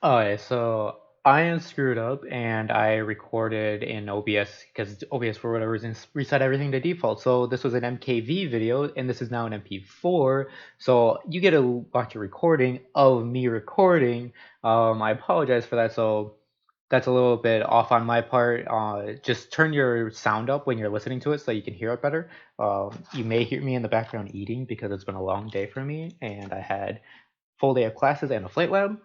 Alright, so I am screwed up and I recorded in OBS because OBS for whatever reason reset everything to default. So this was an MKV video and this is now an MP4. So you get to watch a recording of me recording. I apologize for that. So that's a little bit off on my part. Just turn your sound up when you're listening to it so you can hear it better. You may hear me in the background eating because it's been a long day for me and I had full day of classes and a flight lab.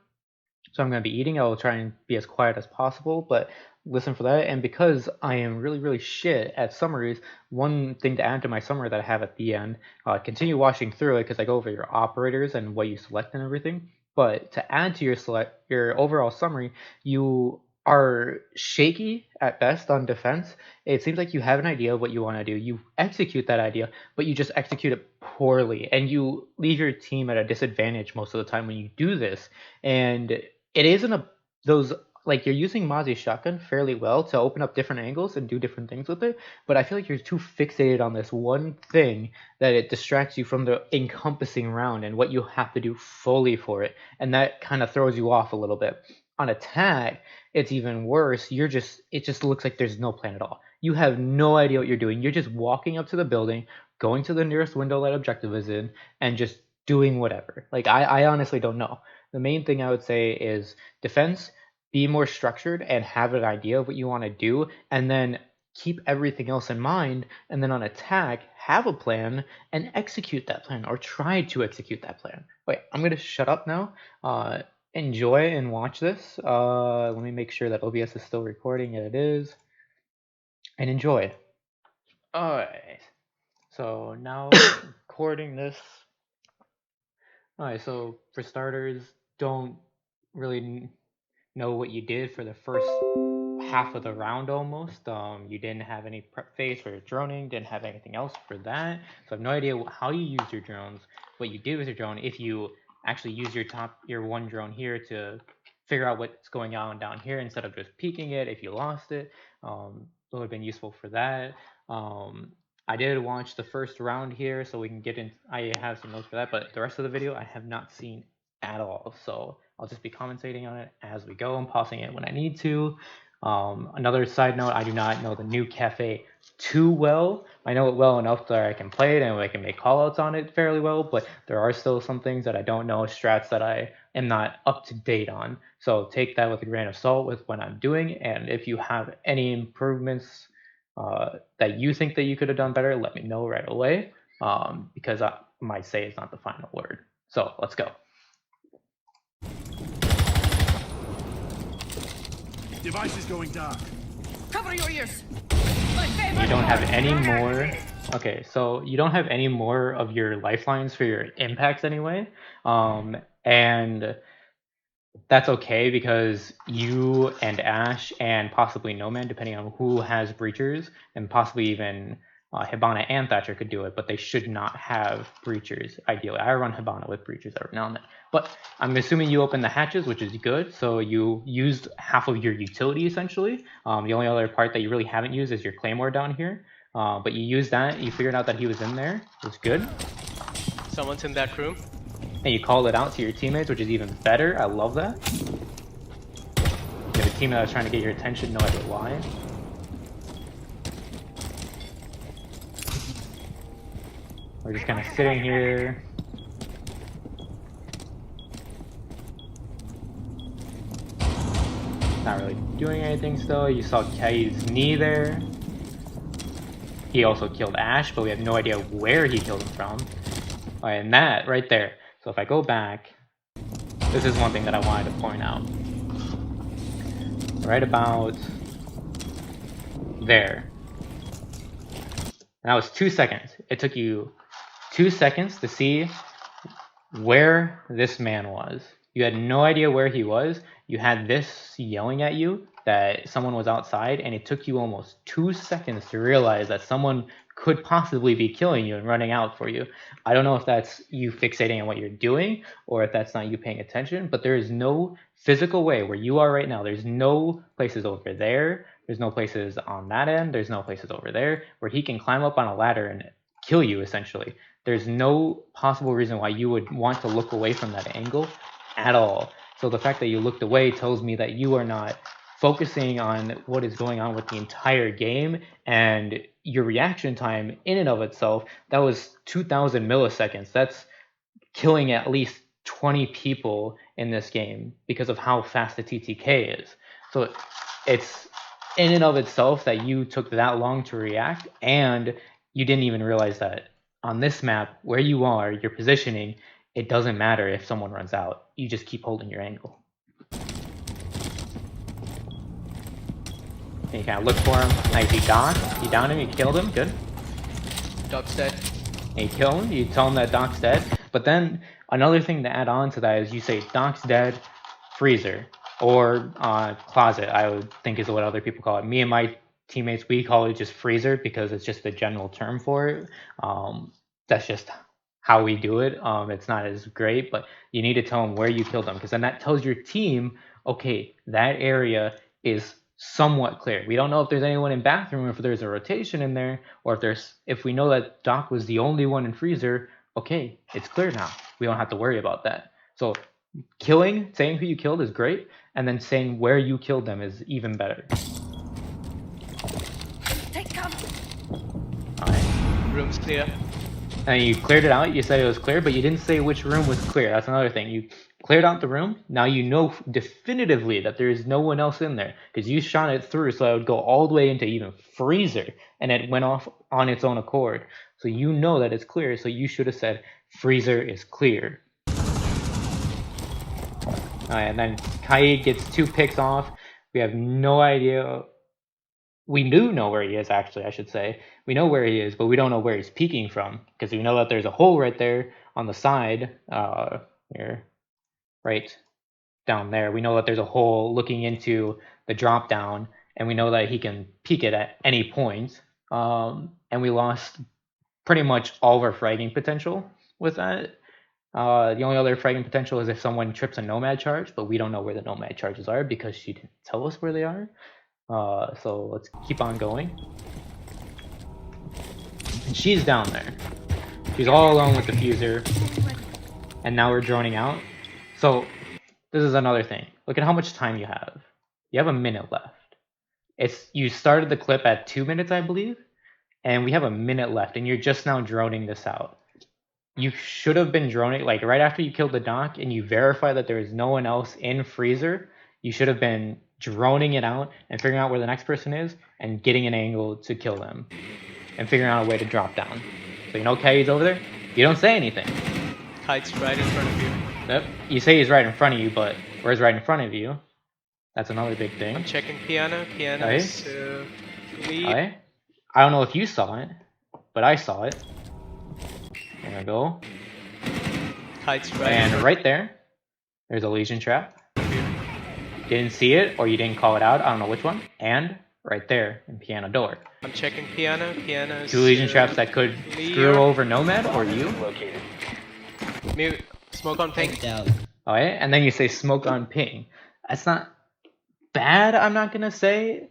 So I'm going to be eating. I will try and be as quiet as possible, but listen for that. And because I am really, really shit at summaries, one thing to add to my summary that I have at the end, continue watching through it because I go over your operators and what you select and everything. But to add to your overall summary, you are shaky at best on defense. It seems like you have an idea of what you want to do. You execute that idea, but you just execute it poorly, and you leave your team at a disadvantage most of the time when you do this. And it isn't a those like you're using Mozzie's shotgun fairly well to open up different angles and do different things with it, but I feel like you're too fixated on this one thing that it distracts you from the encompassing round and what you have to do fully for it, and that kind of throws you off a little bit. On attack, it's even worse. It just looks like there's no plan at all. You have no idea what you're doing. You're just walking up to the building, going to the nearest window that objective is in, and just doing whatever. Like I honestly don't know. The main thing I would say is defense, be more structured and have an idea of what you want to do, and then keep everything else in mind. And then on attack, have a plan and execute that plan or try to execute that plan. Wait, I'm going to shut up now. Enjoy and watch this. Let me make sure that OBS is still recording. Yeah, it is. And enjoy. Alright. So now recording this. Alright, so for starters, don't really know what you did for the first half of the round almost. You didn't have any prep phase for your droning, didn't have anything else for that. So I have no idea how you used your drones, what you did with your drone, if you actually use your one drone here to figure out what's going on down here instead of just peeking it if you lost it. It would have been useful for that. I did watch the first round here, so we can get in. I have some notes for that, but the rest of the video I have not seen at all. So I'll just be commentating on it as we go and pausing it when I need to. Another side note, I do not know the new Kafe too well. I know it well enough that I can play it and I can make callouts on it fairly well, but there are still some things that I don't know, strats that I am not up to date on. So take that with a grain of salt with what I'm doing, and if you have any improvements that you think that you could have done better, let me know right away, because my say is not the final word. So let's go. Device is going dark. Cover your ears. You don't have any more. Okay, so you don't have any more of your lifelines for your impacts anyway, and that's okay because you and Ash and possibly Nomad, depending on who has breachers, and possibly even Hibana and Thatcher could do it, but they should not have breachers ideally. I run Hibana with breachers every now and then, but I'm assuming you open the hatches, which is good. So you used half of your utility essentially. The only other part that you really haven't used is your Claymore down here, but you used that. You figured out that he was in there. It's good. Someone's in that room. And you call it out to your teammates, which is even better. I love that. You have a team that was trying to get your attention, no idea why. We're just kind of sitting here. Not really doing anything still. You saw Kai's knee there. He also killed Ash, but we have no idea where he killed him from. Alright, and that right there. So if I go back, this is one thing that I wanted to point out. Right about there. And that was 2 seconds. It took you 2 seconds to see where this man was. You had no idea where he was. You had this yelling at you that someone was outside, and it took you almost 2 seconds to realize that someone could possibly be killing you and running out for you. I don't know if that's you fixating on what you're doing or if that's not you paying attention, but there is no physical way where you are right now. There's no places over there. There's no places on that end. There's no places over there where he can climb up on a ladder and kill you essentially. There's no possible reason why you would want to look away from that angle at all. So So the fact that you looked away tells me that you are not focusing on what is going on with the entire game, and your reaction time in and of itself, that was 2,000 milliseconds. That's killing at least 20 people in this game because of how fast the TTK is. So it's in and of itself that you took that long to react, and you didn't even realize that on this map, where you are, your positioning, it doesn't matter if someone runs out. You just keep holding your angle. And you kind of look for him. Nice, you dock. You downed him, you killed him, good. Doc's dead. And you kill him, you tell him that Doc's dead. But then another thing to add on to that is you say Doc's dead, freezer, or closet, I would think is what other people call it. Me and my teammates, we call it just freezer because it's just the general term for it. That's just how we do it. It's not as great, but you need to tell them where you killed them, because then that tells your team, okay, that area is somewhat clear. We don't know if there's anyone in bathroom, if there's a rotation in there, or if we know that Doc was the only one in freezer, okay, it's clear now. We don't have to worry about that. So saying who you killed is great, and then saying where you killed them is even better. Take cover. Alright. Room's clear. And you cleared it out, you said it was clear, but you didn't say which room was clear. That's another thing. You cleared out the room, now you know definitively that there is no one else in there, because you shot it through so it would go all the way into even freezer, and it went off on its own accord. So you know that it's clear, so you should have said freezer is clear. Alright, and then Kaid gets 2 picks off. We have no idea. We do know where he is, actually, I should say. We know where he is, but we don't know where he's peeking from, because we know that there's a hole right there on the side, here, right down there. We know that there's a hole looking into the drop down, and we know that he can peek it at any point. And we lost pretty much all of our fragging potential with that. The only other fragging potential is if someone trips a nomad charge, but we don't know where the nomad charges are because she didn't tell us where they are. So let's keep on going. And she's down there. She's all alone with the fuser. And now we're droning out. So this is another thing. Look at how much time you have. You have a minute left. You started the clip at 2 minutes, I believe, and we have a minute left, and you're just now droning this out. You should have been droning, like right after you killed the Doc and you verify that there is no one else in freezer, you should have been droning it out and figuring out where the next person is and getting an angle to kill them and figuring out a way to drop down. So you know Kaid's over there? You don't say anything. Kaid's right in front of you. Yep. You say he's right in front of you, but where's right in front of you? That's another big thing. I'm checking piano. Piano's lead. Okay. I don't know if you saw it, but I saw it. There we go. Kaid's right. And right there, there's a Legion trap. Didn't see it, or you didn't call it out. I don't know which one. And right there in piano door. I'm checking piano. Piano's 2 Legion traps that could screw over Nomad or you. Mute. Smoke on ping. Okay, and then you say smoke on ping. That's not bad, I'm not gonna say,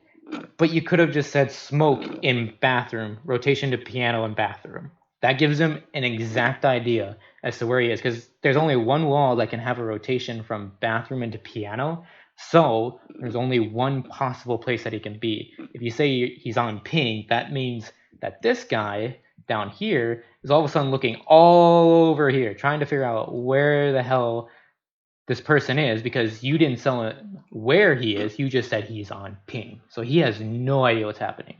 but you could have just said smoke in bathroom, rotation to piano and bathroom. That gives him an exact idea as to where he is, because there's only one wall that can have a rotation from bathroom into piano, so there's only one possible place that he can be. If you say he's on ping, that means that this guy down here is all of a sudden looking all over here, trying to figure out where the hell this person is, because you didn't tell him where he is, you just said he's on ping. So he has no idea what's happening.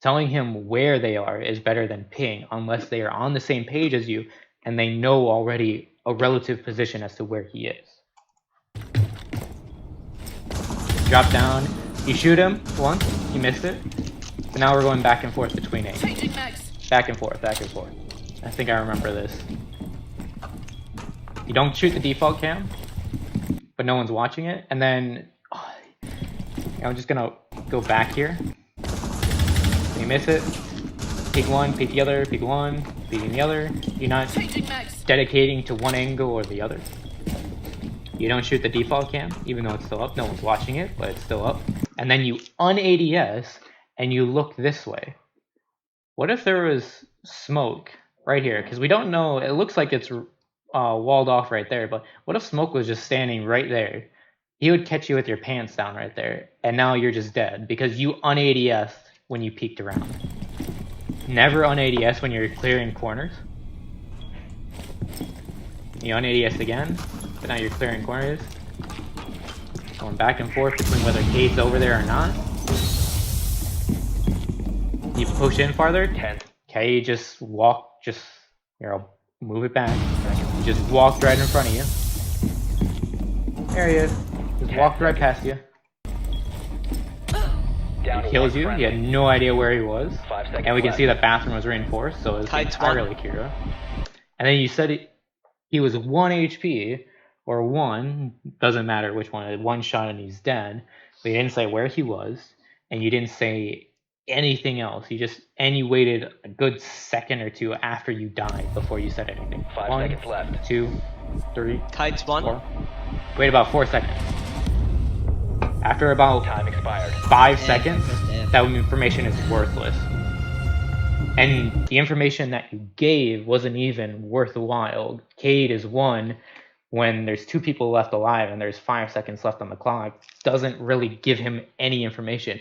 Telling him where they are is better than ping, unless they are on the same page as you and they know already a relative position as to where he is. Drop down, you shoot him once, you missed it. So now we're going back and forth between A. Back and forth, back and forth. I think I remember this. You don't shoot the default cam, but no one's watching it, and then I'm just gonna go back here. You miss it. Peek one, peek the other, peek one, peeking the other. You're not dedicating to one angle or the other. You don't shoot the default cam, even though it's still up. No one's watching it, but it's still up. And then you un-ADS and you look this way. What if there was smoke right here? Because we don't know. It looks like it's walled off right there, but what if smoke was just standing right there? he would catch you with your pants down right there, and now you're just dead because you un-ADS when you peeked around. Never un-ADS when you're clearing corners. You un-ADS again, but now you're clearing corners. Going back and forth between whether Kate's over there or not. You push in farther. Okay, just walk, here, I'll move it back. You just walked right in front of you. There he is. Just walked right past you. He kills you. You had no idea where he was. And we can see the bathroom was reinforced, so it's entirely Kira. And then you said he was 1 HP, or 1, doesn't matter which one, 1 shot and he's dead. But you didn't say where he was, and you didn't say anything else. You waited a good second or two after you died before you said anything. 5 seconds left. 2, 3, Kites 1. 4. Wait about 4 seconds. After about Time expired. 5 seconds, that information is worthless. And the information that you gave wasn't even worthwhile. Cade is 1 when there's 2 people left alive and there's 5 seconds left on the clock. Doesn't really give him any information.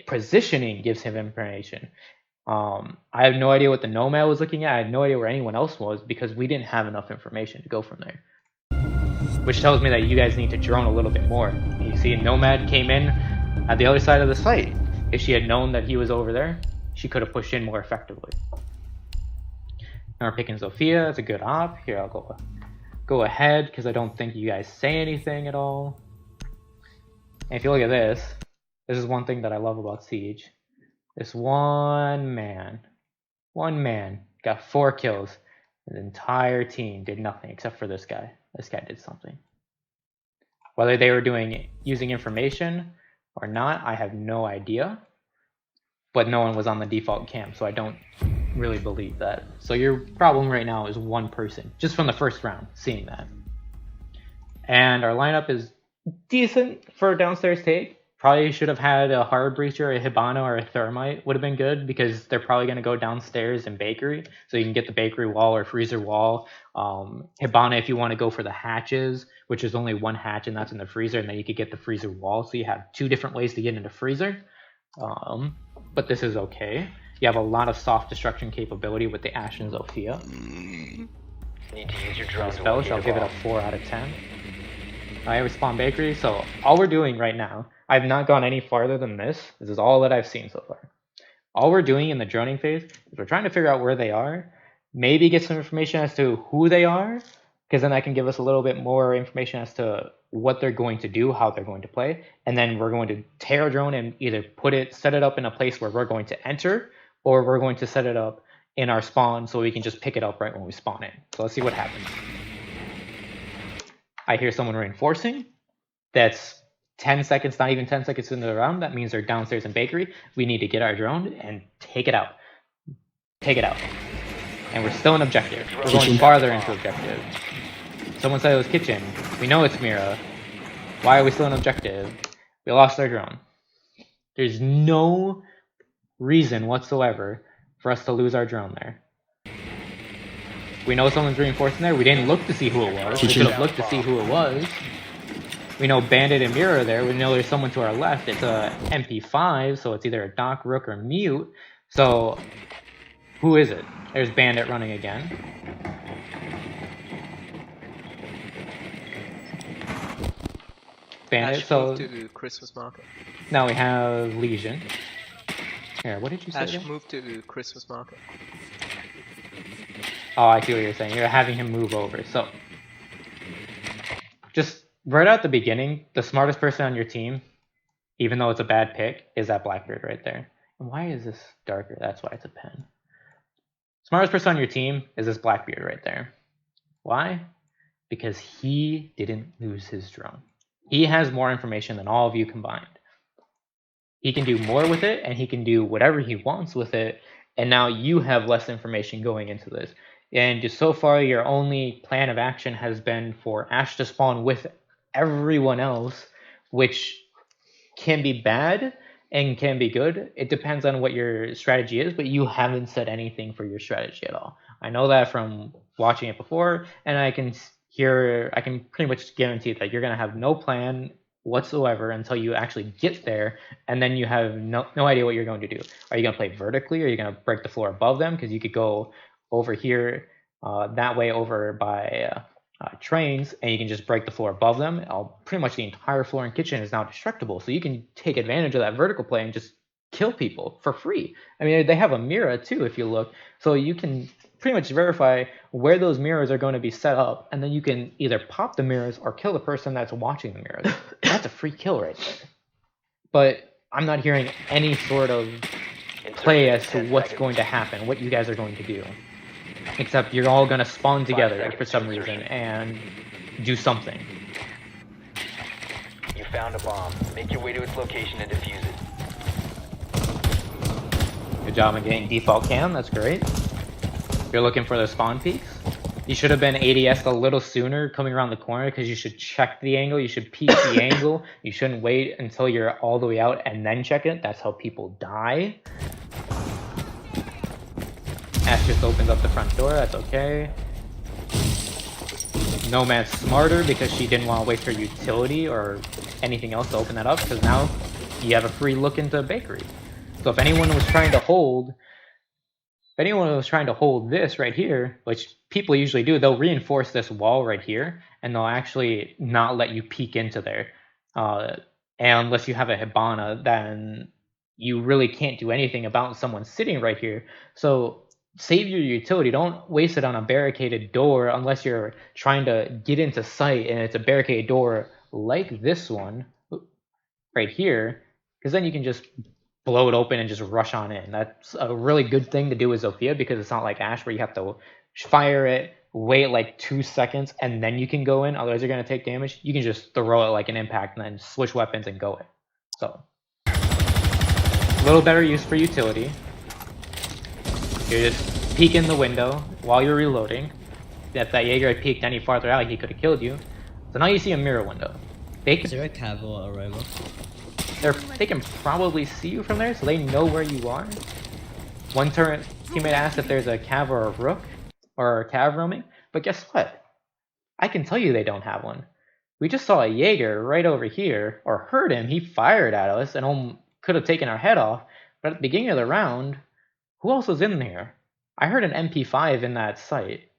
Positioning gives him information. I have no idea what the Nomad was looking at. I had no idea where anyone else was because we didn't have enough information to go from there. Which tells me that you guys need to drone a little bit more. You see, Nomad came in at the other side of the site. If she had known that he was over there, she could have pushed in more effectively. Now we're picking Sophia. That's a good op. Here, I'll go ahead because I don't think you guys say anything at all. And if you look at this is one thing that I love about Siege. This one man got 4 kills. The entire team did nothing except for this guy. This guy did something. Whether they were using information or not, I have no idea. But no one was on the default camp, so I don't really believe that. So your problem right now is 1 person, just from the first round, seeing that. And our lineup is decent for a downstairs take. Probably should have had a hard breacher, a Hibana, or a thermite would have been good because they're probably going to go downstairs in bakery. So you can get the bakery wall or freezer wall. Hibana if you want to go for the hatches, which is only 1 hatch and that's in the freezer. And then you could get the freezer wall. So you have 2 different ways to get into freezer. But this is okay. You have a lot of soft destruction capability with the Ash and Zofia. Need to use your drone to Belch, I'll give it a 4 out of 10. I respawn bakery, so all we're doing right now, I've not gone any farther than this. This is all that I've seen so far. All we're doing in the droning phase is we're trying to figure out where they are, maybe get some information as to who they are, because then that can give us a little bit more information as to what they're going to do, how they're going to play, and then we're going to tear a drone and either set it up in a place where we're going to enter, or we're going to set it up in our spawn so we can just pick it up right when we spawn in. So let's see what happens. I hear someone reinforcing. That's 10 seconds, not even 10 seconds into the round. That means they're downstairs in bakery. We need to get our drone and take it out. Take it out. And we're still in objective. We're going farther into objective. Someone said it was kitchen. We know it's Mira. Why are we still in objective? We lost our drone. There's no reason whatsoever for us to lose our drone there. We know someone's reinforcing there. We didn't look to see who it was. We should have looked to see who it was. We know Bandit and Mirror are there. We know there's someone to our left. It's a MP5, so it's either a Doc, Rook, or Mute. So, who is it? There's Bandit running again. Bandit, Ash so moved to Christmas market. now we have Legion. Here, what did you say? Ash again? moved to Christmas market. Oh, I see what you're saying. You're having him move over. So, just right at the beginning, the smartest person on your team, even though it's a bad pick, is that Blackbeard right there. And why is this darker? That's why it's a pen. Smartest person on your team is this Blackbeard right there. Why? Because he didn't lose his drone. He has more information than all of you combined. He can do more with it, and he can do whatever he wants with it, and now you have less information going into this. And just so far, your only plan of action has been for Ash to spawn with everyone else, which can be bad and can be good. It depends on what your strategy is, but you haven't said anything for your strategy at all. I know that from watching it before, and I can pretty much guarantee that you're going to have no plan whatsoever until you actually get there, and then you have no idea what you're going to do. Are you going to play vertically, or are you going to break the floor above them? Because you could go over here, that way over by trains, and you can just break the floor above them. Pretty much the entire floor and kitchen is now destructible, so you can take advantage of that vertical play and just kill people for free. I mean, they have a mirror too if you look, so you can pretty much verify where those mirrors are going to be set up, and then you can either pop the mirrors or kill the person that's watching the mirrors. That's a free kill right there. But I'm not hearing any sort of play as to what's going to happen, what you guys are going to do. Except you're all going to spawn together for some reason and do something. You found a bomb. Make your way to its location and defuse it. Good job on getting default cam, that's great. You're looking for the spawn peaks. You should have been ADS'd a little sooner coming around the corner, because you should check the angle, you should peek the angle. You shouldn't wait until you're all the way out and then check it. That's how people die. Ash just opens up the front door, that's okay. Nomad's smarter because she didn't want to waste her utility or anything else to open that up, because now you have a free look into a bakery. So if anyone was trying to hold this right here, which people usually do, they'll reinforce this wall right here, and they'll actually not let you peek into there. And unless you have a Hibana, then you really can't do anything about someone sitting right here. So save your utility. Don't waste it on a barricaded door unless you're trying to get into sight and it's a barricaded door like this one right here, because then you can just blow it open and just rush on in. That's a really good thing to do with Zofia, because it's not like Ash where you have to fire it, wait like 2 seconds, and then you can go in, otherwise you're going to take damage. You can just throw it like an impact and then switch weapons and go in. So, a little better use for utility. You're just peeking the window while you're reloading. If that Jaeger had peeked any farther out, he could have killed you. So now you see a mirror window. Is there a cav or a robot? They can probably see you from there, so they know where you are. One teammate asked if there's a cav or a rook, or a cav roaming, but guess what? I can tell you they don't have one. We just saw a Jaeger right over here, or heard him. He fired at us and could have taken our head off, but at the beginning of the round, who else was in there? I heard an MP5 in that site.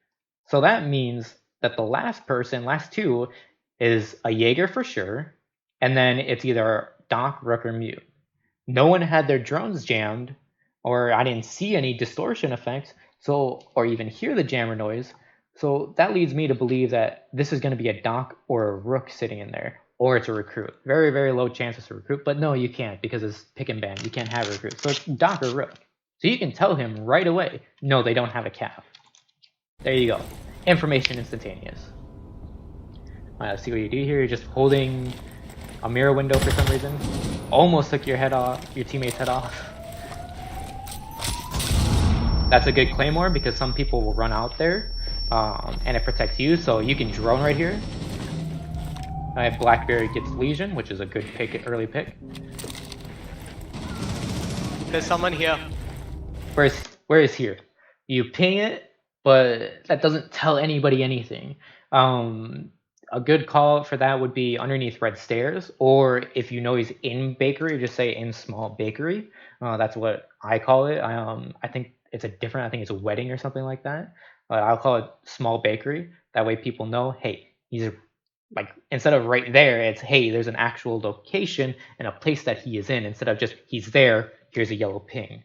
So that means that the last two, is a Jaeger for sure, and then it's either Doc, Rook, or Mute. No one had their drones jammed, or I didn't see any distortion effects, or even hear the jammer noise. So that leads me to believe that this is going to be a Doc or a Rook sitting in there, or it's a recruit. Very, very low chances to recruit, but no, you can't, because it's pick and ban. You can't have a recruit. So it's Doc or Rook. So you can tell him right away, no, they don't have a cav. There you go. Information instantaneous. Let's see what you do here. You're just holding a mirror window for some reason. Almost took your teammate's head off. That's a good claymore, because some people will run out there, and it protects you, so you can drone right here. I have Blackberry gets Legion, which is a good pick, early pick. There's someone here. Where is here? You ping it, but that doesn't tell anybody anything. A good call for that would be underneath red stairs, or if you know he's in bakery, just say in small bakery. That's what I call it. I think it's I think it's a wedding or something like that. I'll call it small bakery. That way people know, hey, he's like, instead of right there, it's, hey, there's an actual location and a place that he is in, instead of just, he's there, here's a yellow ping.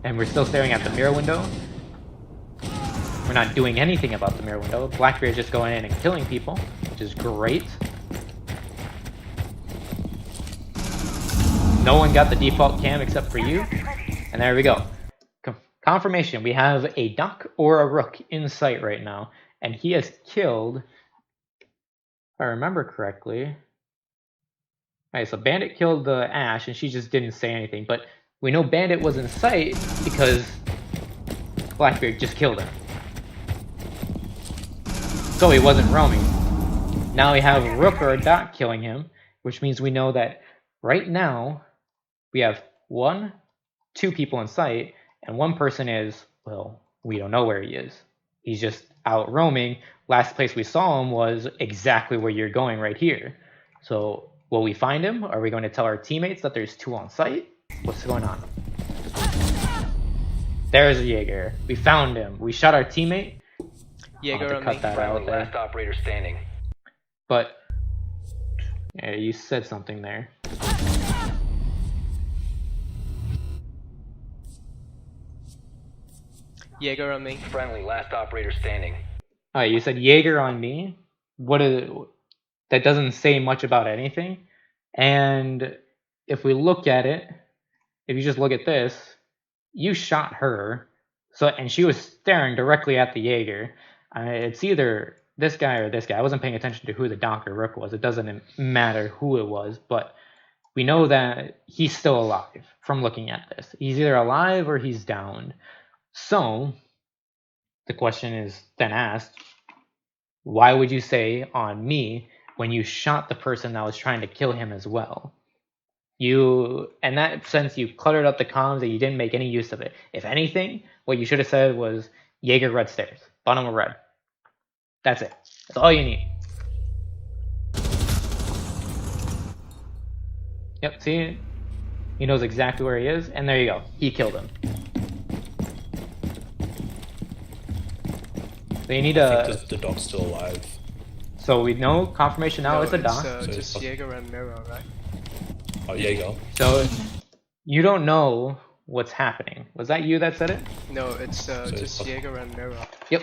And we're still staring at the mirror window. We're not doing anything about the mirror window. Blackbeard is just going in and killing people, which is great. No one got the default cam except for you. And there we go. Confirmation, we have a Doc or a Rook in sight right now. And he has killed, if I remember correctly. Alright, so Bandit killed the Ash and she just didn't say anything. But we know Bandit was in sight because Blackbeard just killed him. So he wasn't roaming. Now we have a Rook or a Doc killing him, which means we know that right now we have 2 people in sight, and one person is, well, we don't know where he is. He's just out roaming. Last place we saw him was exactly where you're going right here. So will we find him? Are we going to tell our teammates that there's 2 on site? What's going on? There's a Jaeger. We found him. We shot our teammate. Jaeger I'll have on to cut me. that Friendly, out there. last operator standing. But yeah, you said something there. Jaeger on me. Friendly, last operator standing. Alright, you said Jaeger on me. That doesn't say much about anything. And if we look at it, if you just look at this, you shot her. So and she was staring directly at the Jaeger. It's either this guy or this guy. I wasn't paying attention to who the Doc or Rook was. It doesn't matter who it was, but we know that he's still alive from looking at this. He's either alive or he's downed. So the question is then asked, why would you say on me when you shot the person that was trying to kill him as well? You, in that sense, you cluttered up the comms and you didn't make any use of it. If anything, what you should have said was Jaeger red stairs, bottom of red. That's it. That's all you need. Yep, see? He knows exactly where he is, and there you go. He killed him. So you need I think the dog's still alive. So we know confirmation now it's a Doc. It's just Jaeger and Mirror, right? Oh, yeah, you go. So you don't know what's happening. Was that you that said it? No, it's just Jaeger and Mirror. Yep.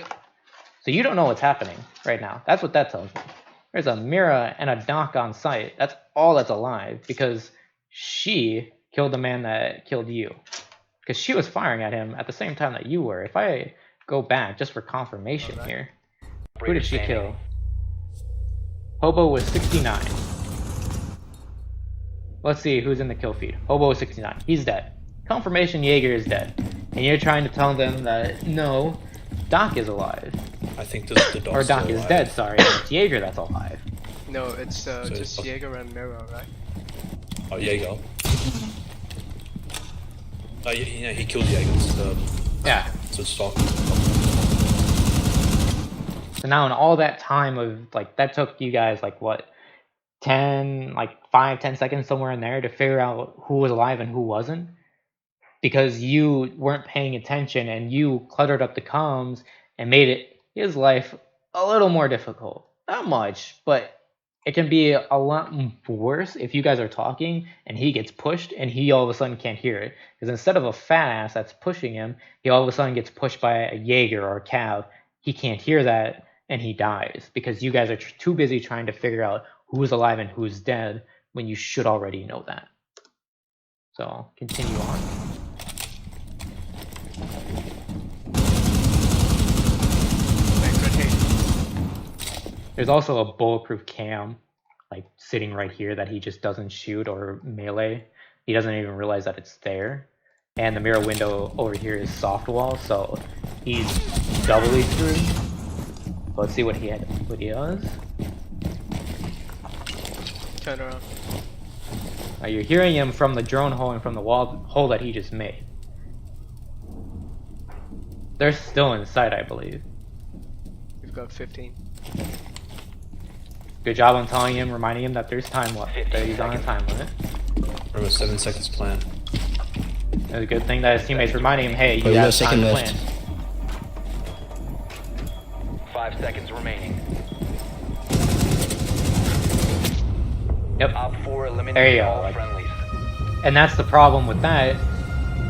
So you don't know what's happening right now. That's what that tells me. There's a Mira and a Doc on site. That's all that's alive because she killed the man that killed you. Because she was firing at him at the same time that you were. If I go back just for confirmation here, who did she kill? Hobo was 69. Let's see who's in the kill feed. Hobo was 69. He's dead. Confirmation Jaeger is dead. And you're trying to tell them that, no, Doc is alive. I think the dog's Or Doc still is alive. dead, sorry. It's Jaeger that's alive. No, it's just it's- Jaeger and Mirror, right? Oh, yeah, you go. Yeah, he killed Jaeger. Yeah. So stock. So now in all that time of, like, that took you guys, like, what? 5-10 seconds somewhere in there to figure out who was alive and who wasn't? Because you weren't paying attention and you cluttered up the comms and made his life a little more difficult. Not much, but it can be a lot worse if you guys are talking and he gets pushed and he all of a sudden can't hear it. Because instead of a fat ass that's pushing him, he all of a sudden gets pushed by a Jaeger or a Cav. He can't hear that and he dies because you guys are too busy trying to figure out who's alive and who's dead when you should already know that. So continue on. There's also a bulletproof cam, like sitting right here that he just doesn't shoot or melee. He doesn't even realize that it's there. And the mirror window over here is soft wall, so he's doubly screwed. Let's see what he does. Turn around. Now you're hearing him from the drone hole and from the hole that he just made. They're still inside, I believe. We've got 15. Good job on telling him, reminding him that there's time left, that he's on a time limit. Remember, 7 seconds plan. It's a good thing that his teammates reminding him, hey, you we got have a second time to left. plan. 5 seconds remaining. Yep. Op 4 There you eliminated go, all like- friendlies. And that's the problem with that.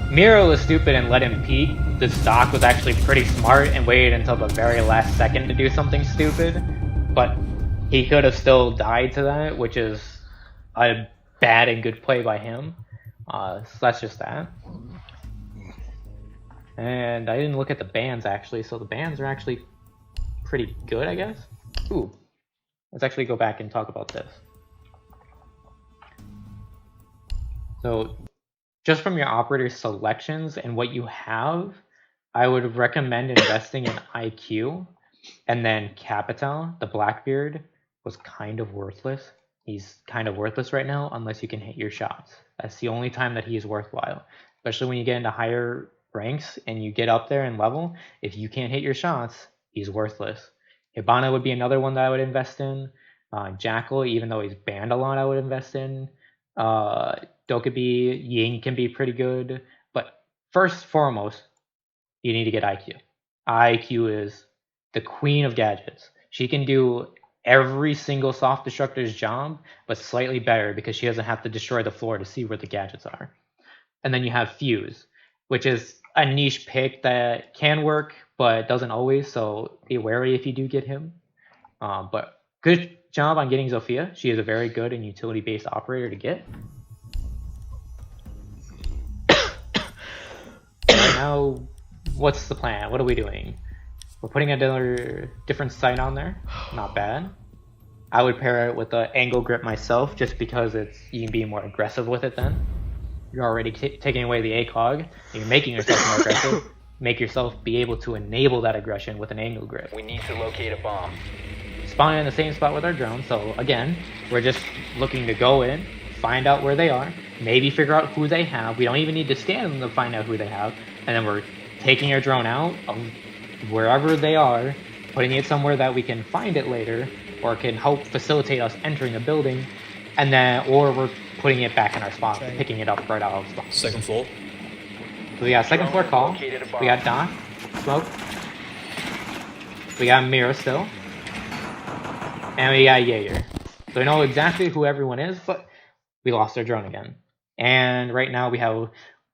Miro was stupid and let him peek. The stock was actually pretty smart and waited until the very last second to do something stupid. But he could have still died to that, which is a bad and good play by him. So that's just that. And I didn't look at the bans actually, so the bans are actually pretty good, I guess. Ooh. Let's actually go back and talk about this. So just from your operator selections and what you have, I would recommend investing in IQ. And then Capital, the Blackbeard, was kind of worthless. He's kind of worthless right now unless you can hit your shots. That's the only time that he is worthwhile. Especially when you get into higher ranks and you get up there in level. If you can't hit your shots, he's worthless. Hibana would be another one that I would invest in. Jackal, even though he's banned a lot, I would invest in. Dokkaebi, Ying can be pretty good. But first foremost, you need to get IQ. IQ is the queen of gadgets. She can do every single soft destructor's job, but slightly better because she doesn't have to destroy the floor to see where the gadgets are. And then you have Fuse, which is a niche pick that can work, but doesn't always, so be wary if you do get him. But good job on getting Zofia. She is a very good and utility-based operator to get. Right now, what's the plan? What are we doing? We're putting another different sight on there. Not bad. I would pair it with the angle grip myself, just because you can be more aggressive with it then. You're already taking away the ACOG, you're making yourself more aggressive. Make yourself be able to enable that aggression with an angle grip. We need to locate a bomb. Spawning in the same spot with our drone, so again, we're just looking to go in, find out where they are, maybe figure out who they have. We don't even need to scan them to find out who they have, and then we're taking our drone out of wherever they are, putting it somewhere that we can find it later, or can help facilitate us entering the building, and then, or we're putting it back in our spot, picking it up right out of the spot. Second floor. So we got second floor call, we got Doc, Smoke, we got Mira still, and we got Jaeger. So we know exactly who everyone is, but we lost our drone again. And right now we have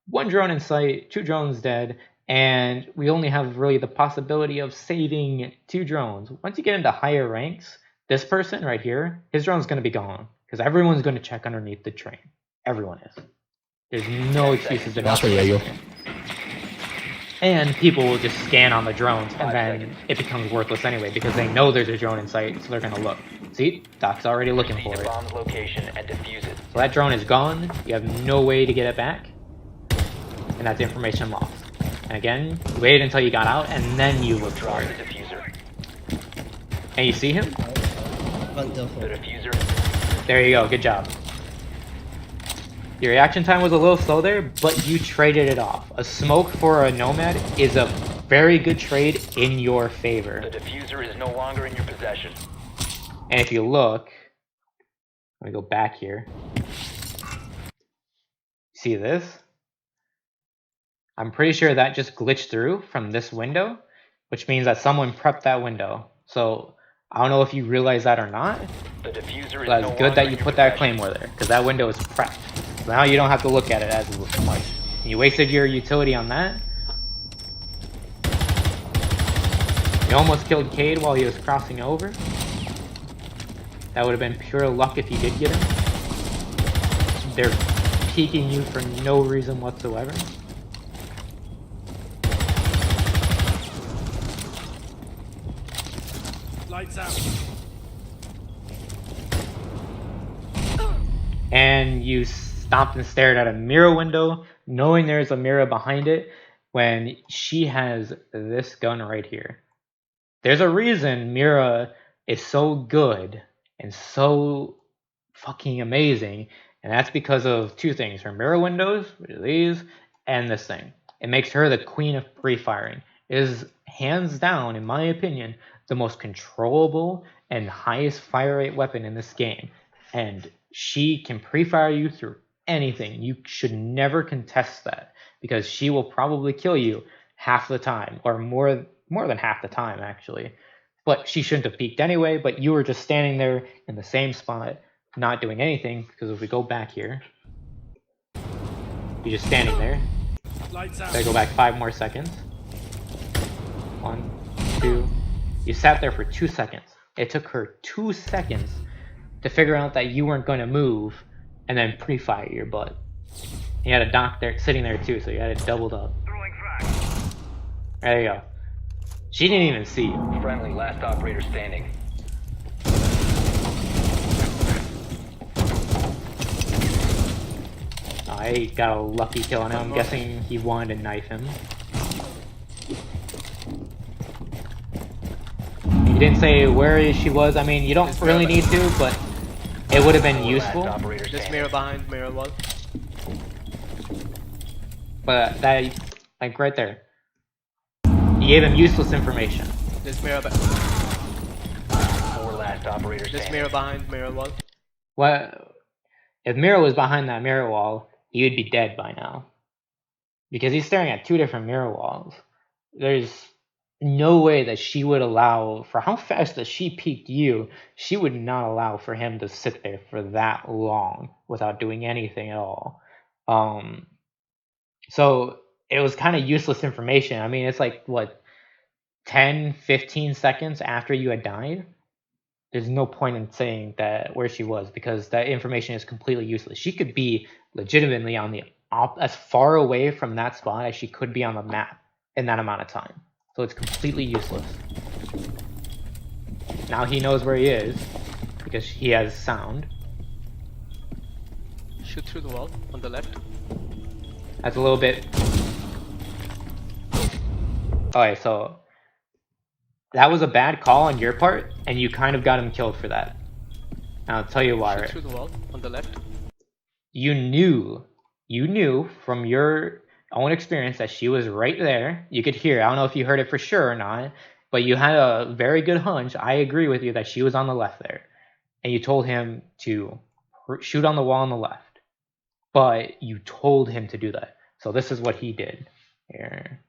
one drone in sight, 2 drones dead, and we only have really the possibility of saving 2 drones. Once you get into higher ranks, this person right here, his drone's going to be gone, because everyone's going to check underneath the train. Everyone is. There's no excuses to not. And people will just scan on the drones, and then it becomes worthless anyway, because they know there's a drone in sight, so they're going to look. See? Doc's already looking for Proceed to it. bomb's location and defuse it. So that drone is gone, you have no way to get it back, and that's information lost. And again, you waited until you got out, and then you look for Drop the it. diffuser. And you see him? Front door. The diffuser. There you go, good job. Your reaction time was a little slow there, but you traded it off. A smoke for a Nomad is a very good trade in your favor. The diffuser is no longer in your possession. And if you look, let me go back here. See this? I'm pretty sure that just glitched through from this window, which means that someone prepped that window. So I don't know if you realize that or not, The diffuser is but no it's good longer that in you your put that possession. claymore there, because that window is prepped. So now you don't have to look at it as much. You wasted your utility on that. You almost killed Cade while he was crossing over. That would have been pure luck if you did get him. They're peeking you for no reason whatsoever. Lights out. And you stopped and stared at a mirror window, knowing there's a mirror behind it, when she has this gun right here. There's a reason Mira is so good and so fucking amazing, and that's because of 2 things. Her mirror windows, which are these, and this thing. It makes her the queen of pre-firing. It is hands down, in my opinion, the most controllable and highest fire rate weapon in this game. And she can pre-fire you through anything. You should never contest that, because she will probably kill you half the time, or more than half the time actually. But she shouldn't have peeked anyway, but you were just standing there in the same spot, not doing anything, because if we go back here, you're just standing there. Lights out. Gotta go back 5 more seconds. 1, 2. You sat there for 2 seconds. It took her 2 seconds to figure out that you weren't going to move, and then pre-fire your butt. You had a doc there sitting there too, so you had it doubled up. There you go. She didn't even see you. Friendly, last operator standing. I got a lucky kill on him. I'm guessing he wanted to knife him. He didn't say where she was. I mean, you don't really need to, but it would have been useful. Last operator This standing. mirror behind, mirror wall. But that, like right there, you gave him useless information. There's mirror. 4 last operators There's standing. mirror behind mirror wall. What if Mira was behind that mirror wall? He would be dead by now because he's staring at two different mirror walls. There's no way that she would allow, for how fast that she peeked you, she would not allow for him to sit there for that long without doing anything at all. So it was kind of useless information. I mean, it's like, what, 10, 15 seconds after you had died? There's no point in saying that where she was because that information is completely useless. She could be legitimately on the as far away from that spot as she could be on the map in that amount of time. So it's completely useless. Now he knows where he is because he has sound. Shoot through the wall on the left. That's a little bit. Alright, so that was a bad call on your part, and you kind of got him killed for that. And I'll tell you why. Shoot Right? through the wall on the left. You knew from your own experience that she was right there. You could hear. I don't know if you heard it for sure or not, but you had a very good hunch. I agree with you that she was on the left there, and you told him to shoot on the wall on the left. But you told him to do that. So this is what he did. Here.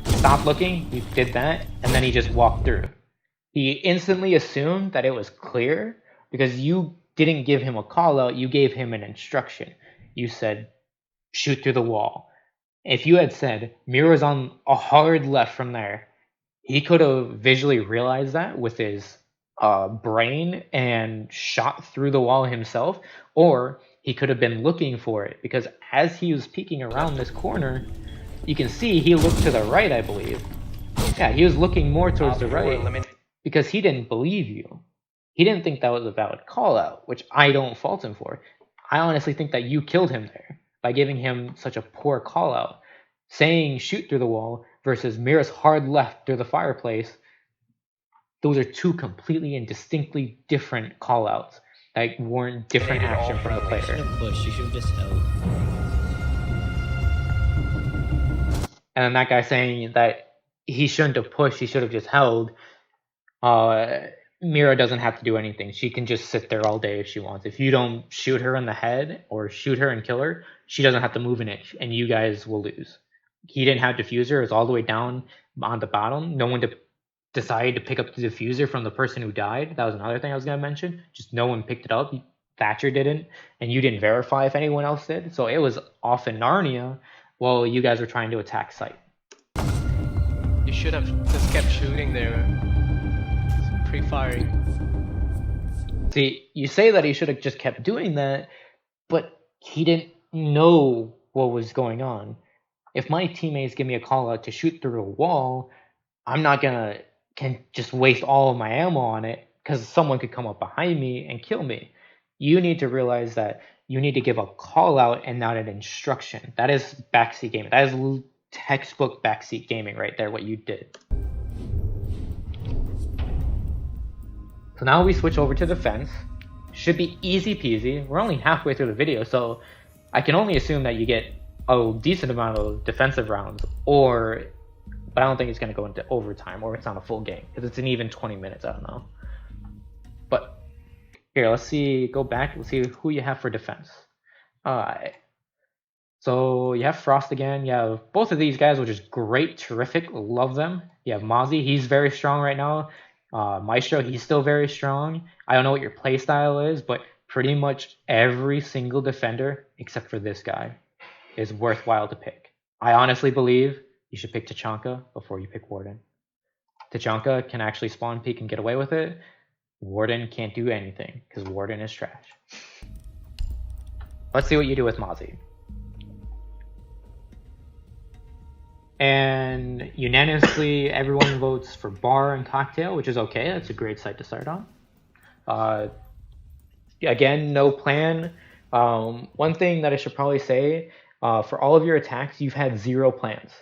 Stop looking, he did that, and then he just walked through. He instantly assumed that it was clear because you didn't give him a call out, you gave him an instruction. You said, shoot through the wall. If you had said, Mira's on a hard left from there, he could have visually realized that with his brain and shot through the wall himself, or he could have been looking for it because as he was peeking around this corner, you can see he looked to the right, I believe. Yeah, he was looking more towards the right because he didn't believe you. He didn't think that was a valid call out, which I don't fault him for. I honestly think that you killed him there by giving him such a poor call out. Saying shoot through the wall versus Mira's hard left through the fireplace, those are two completely and distinctly different call outs that warrant different action from the You player. shouldn't have pushed, you should have just held. And then that guy saying that he shouldn't have pushed, he should have just held. Mira doesn't have to do anything. She can just sit there all day if she wants. If you don't shoot her in the head or shoot her and kill her, she doesn't have to move an inch, and you guys will lose. He didn't have diffuser. It was all the way down on the bottom. No one decided to pick up the diffuser from the person who died. That was another thing I was going to mention. Just no one picked it up. Thatcher didn't, and you didn't verify if anyone else did. So it was off in Narnia while you guys were trying to attack site. You should have just kept shooting there. Pre-firing. See, you say that he should have just kept doing that, but he didn't know what was going on. If my teammates give me a call out to shoot through a wall, I'm not gonna can just waste all of my ammo on it because someone could come up behind me and kill me. You need to realize that you need to give a call out and not an instruction. That is backseat gaming. That is textbook backseat gaming right there, what you did. So now we switch over to defense. Should be easy peasy. We're only halfway through the video, so I can only assume that you get a decent amount of defensive rounds, but I don't think it's going to go into overtime or it's not a full game because it's an even 20 minutes. I don't know. But here, let's see. Go back. Let's see who you have for defense. Alright. So you have Frost again. You have both of these guys, which is great, terrific. Love them. You have Mozzie. He's very strong right now. Maestro, he's still very strong. I don't know what your play style is, but pretty much every single defender, except for this guy, is worthwhile to pick. I honestly believe you should pick Tachanka before you pick Warden. Tachanka can actually spawn peek and get away with it. Warden can't do anything because Warden is trash. Let's see what you do with Mozzie. And unanimously, everyone votes for Bar and Cocktail, which is okay. That's a great site to start on. Again, no plan. One thing that I should probably say, for all of your attacks, you've had 0 plans.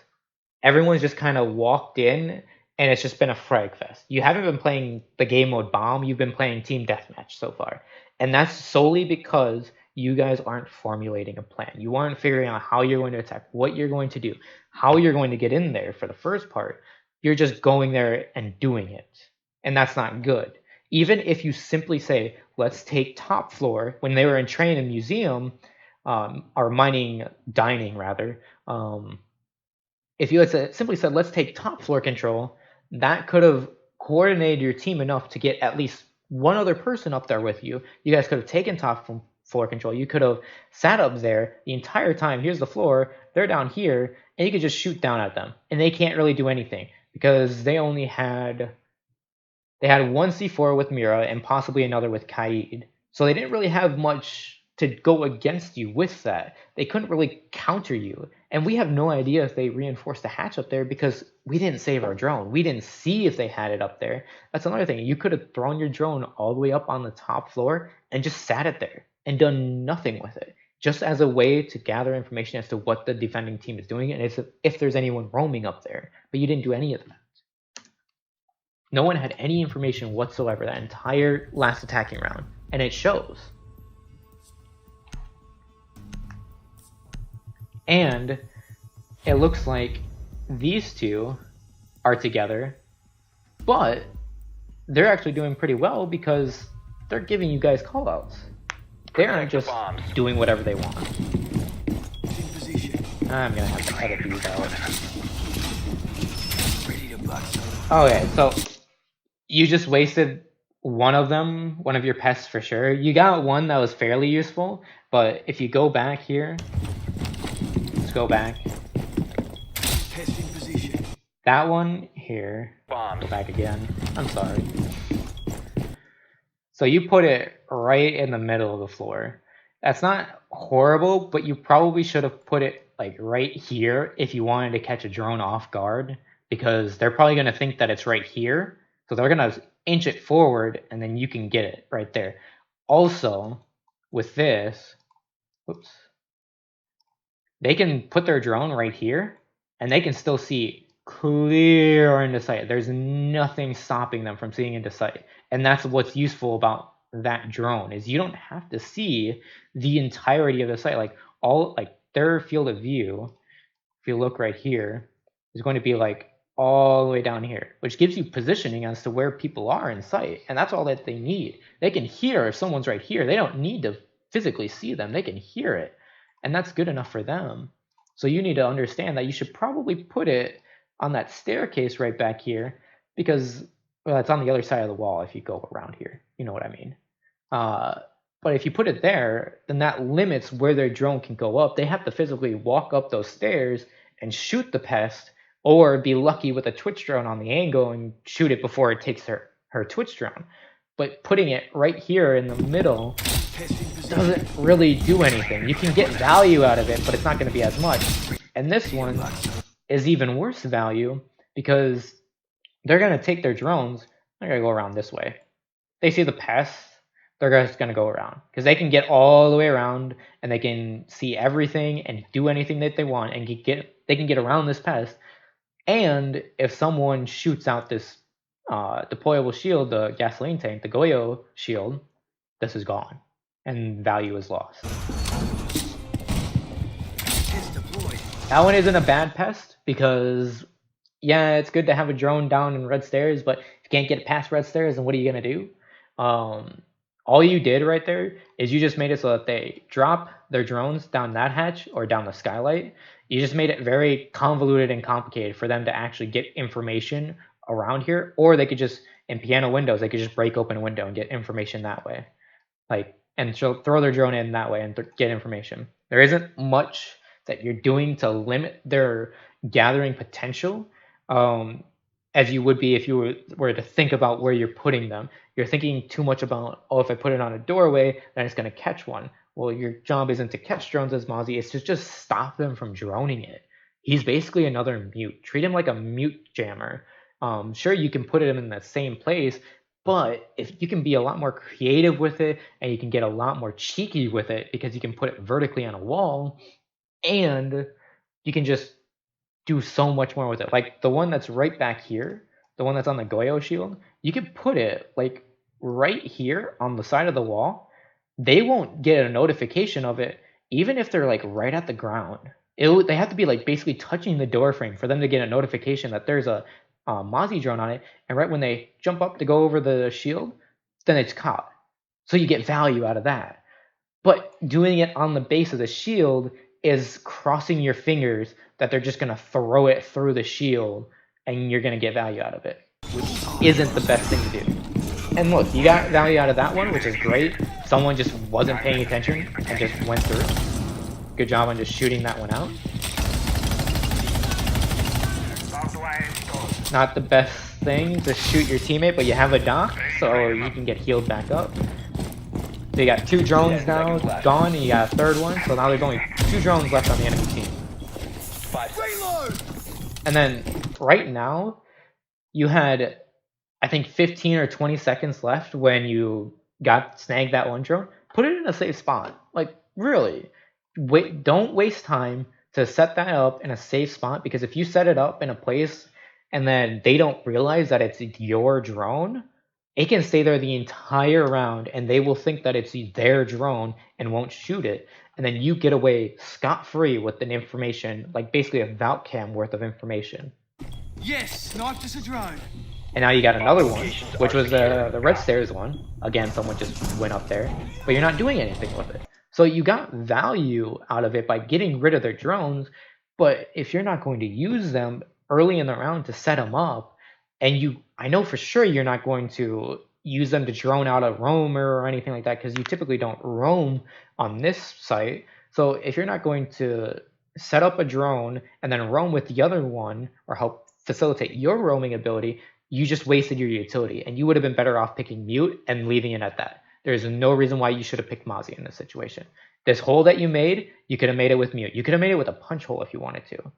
Everyone's just kind of walked in, and it's just been a frag fest. You haven't been playing the game mode bomb. You've been playing team deathmatch so far. And that's solely because you guys aren't formulating a plan. You aren't figuring out how you're going to attack, what you're going to do, how you're going to get in there for the first part. You're just going there and doing it. And that's not good. Even if you simply say, let's take top floor, when they were in train and museum, or mining, dining rather, if you had simply said, let's take top floor control, that could have coordinated your team enough to get at least one other person up there with you. You guys could have taken top floor control. You could have sat up there the entire time. Here's the floor. They're down here. And you could just shoot down at them. And they can't really do anything because they only had... They had one C4 with Mira and possibly another with Kaid. So they didn't really have much to go against you with that. They couldn't really counter you. And we have no idea if they reinforced the hatch up there because we didn't save our drone. We didn't see if they had it up there. That's another thing. You could have thrown your drone all the way up on the top floor and just sat it there and done nothing with it. Just as a way to gather information as to what the defending team is doing and if there's anyone roaming up there. But you didn't do any of that. No one had any information whatsoever that entire last attacking round, and it shows. And it looks like these two are together, but they're actually doing pretty well because they're giving you guys callouts. They aren't just doing whatever they want. I'm gonna have to edit these out. Okay, so you just wasted one of them, one of your pests for sure. You got one that was fairly useful, but if you go back here, let's go back. That one here, go back again. I'm sorry. So you put it right in the middle of the floor. That's not horrible, but you probably should have put it like right here if you wanted to catch a drone off guard, because they're probably going to think that it's right here. So they're going to inch it forward and then you can get it right there. Also, with this, oops, they can put their drone right here and they can still see clear into sight. There's nothing stopping them from seeing into sight. And that's what's useful about that drone, is you don't have to see the entirety of the site. Like their field of view, if you look right here, is going to be like all the way down here, which gives you positioning as to where people are in sight. And that's all that they need. They can hear if someone's right here. They don't need to physically see them. They can hear it. And that's good enough for them. So you need to understand that you should probably put it on that staircase right back here, because, well, it's on the other side of the wall if you go around here. You know what I mean? But if you put it there, then that limits where their drone can go up. They have to physically walk up those stairs and shoot the pest, or be lucky with a Twitch drone on the angle and shoot it before it takes her Twitch drone. But putting it right here in the middle doesn't really do anything. You can get value out of it, but it's not going to be as much. And this one is even worse value because they're going to take their drones, they're going to go around this way. They see the pest, they're just going to go around because they can get all the way around and they can see everything and do anything that they want, and they can get around this pest. And if someone shoots out this deployable shield, the gasoline tank, the Goyo shield, this is gone and value is lost. That one isn't a bad pest because, yeah, it's good to have a drone down in red stairs, but if you can't get past red stairs, then what are you going to do? All you did right there is you just made it so that they drop their drones down that hatch or down the skylight. You just made it very convoluted and complicated for them to actually get information around here, or they could just, in piano windows, they could just break open a window and get information that way. And throw their drone in that way and get information. There isn't much that you're doing to limit their gathering potential, as you would be if you were to think about where you're putting them. You're thinking too much about, oh, if I put it on a doorway, then it's going to catch one. Well, your job isn't to catch drones as Mozzie, it's to just stop them from droning it. He's basically another mute. Treat him like a mute jammer. Sure, you can put him in the same place, but if you can be a lot more creative with it, and you can get a lot more cheeky with it because you can put it vertically on a wall, and you can just do so much more with it. Like the one that's right back here, the one that's on the Goyo shield, you can put it like right here on the side of the wall. They won't get a notification of it, even if they're like right at the ground. They have to be like basically touching the door frame for them to get a notification that there's a Mozzie drone on it, and right when they jump up to go over the shield, then it's caught. So you get value out of that. But doing it on the base of the shield is crossing your fingers that they're just going to throw it through the shield and you're going to get value out of it, which isn't the best thing to do. And look, you got value out of that one, which is great. Someone just wasn't paying attention and just went through. Good job on just shooting that one out. Not the best thing to shoot your teammate, but you have a dock, so you can get healed back up. So you got 2 drones now gone, and you got a 3rd one, so now there's only 2 drones left on the enemy team. 5 seconds. And then, right now, you had, I think, 15 or 20 seconds left when you snagged that one drone. Put it in a safe spot. Like, really. Don't waste time to set that up in a safe spot, because if you set it up in a place and then they don't realize that it's your drone, it can stay there the entire round and they will think that it's their drone and won't shoot it. And then you get away scot-free with an information, like basically a Valk cam worth of information. Yes, sniped us a drone. And now you got another one, which was the red stairs one. Again, someone just went up there, but you're not doing anything with it. So you got value out of it by getting rid of their drones, but if you're not going to use them early in the round to set them up, and I know for sure you're not going to use them to drone out a roamer or anything like that, because you typically don't roam on this site. So if you're not going to set up a drone and then roam with the other one or help facilitate your roaming ability, you just wasted your utility, and you would have been better off picking mute and leaving it at that. There's no reason why you should have picked Mozzie in this situation. This hole that you made, you could have made it with mute. You could have made it with a punch hole if you wanted to.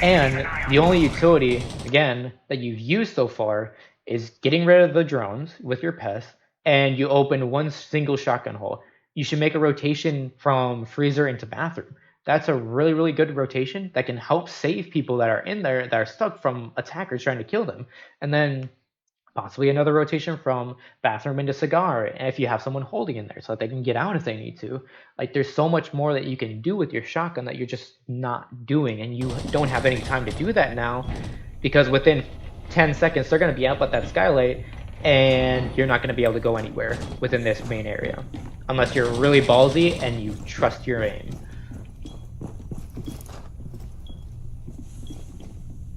And the only utility, again, that you've used so far is getting rid of the drones with your pest, and you open one single shotgun hole. You should make a rotation from freezer into bathroom. That's a really, really good rotation that can help save people that are in there that are stuck from attackers trying to kill them. And then possibly another rotation from bathroom into cigar, and if you have someone holding in there so that they can get out if they need to. Like, there's so much more that you can do with your shotgun that you're just not doing, and you don't have any time to do that now, because within 10 seconds they're going to be up at that skylight, and you're not going to be able to go anywhere within this main area unless you're really ballsy and you trust your aim.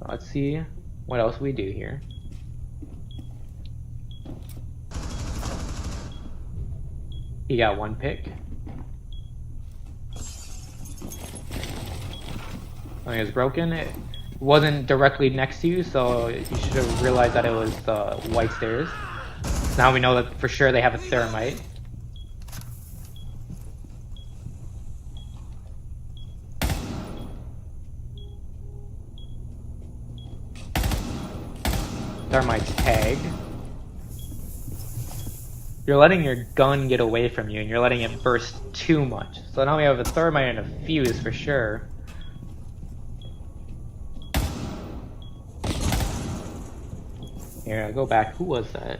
Let's see what else we do here. He got 1 pick. Something is broken. It wasn't directly next to you, so you should have realized that it was the white stairs. Now we know that for sure they have a thermite. Thermite's tagged. You're letting your gun get away from you, and you're letting it burst too much. So now we have a thermite and a fuse for sure. Here, I'll go back. Who was that?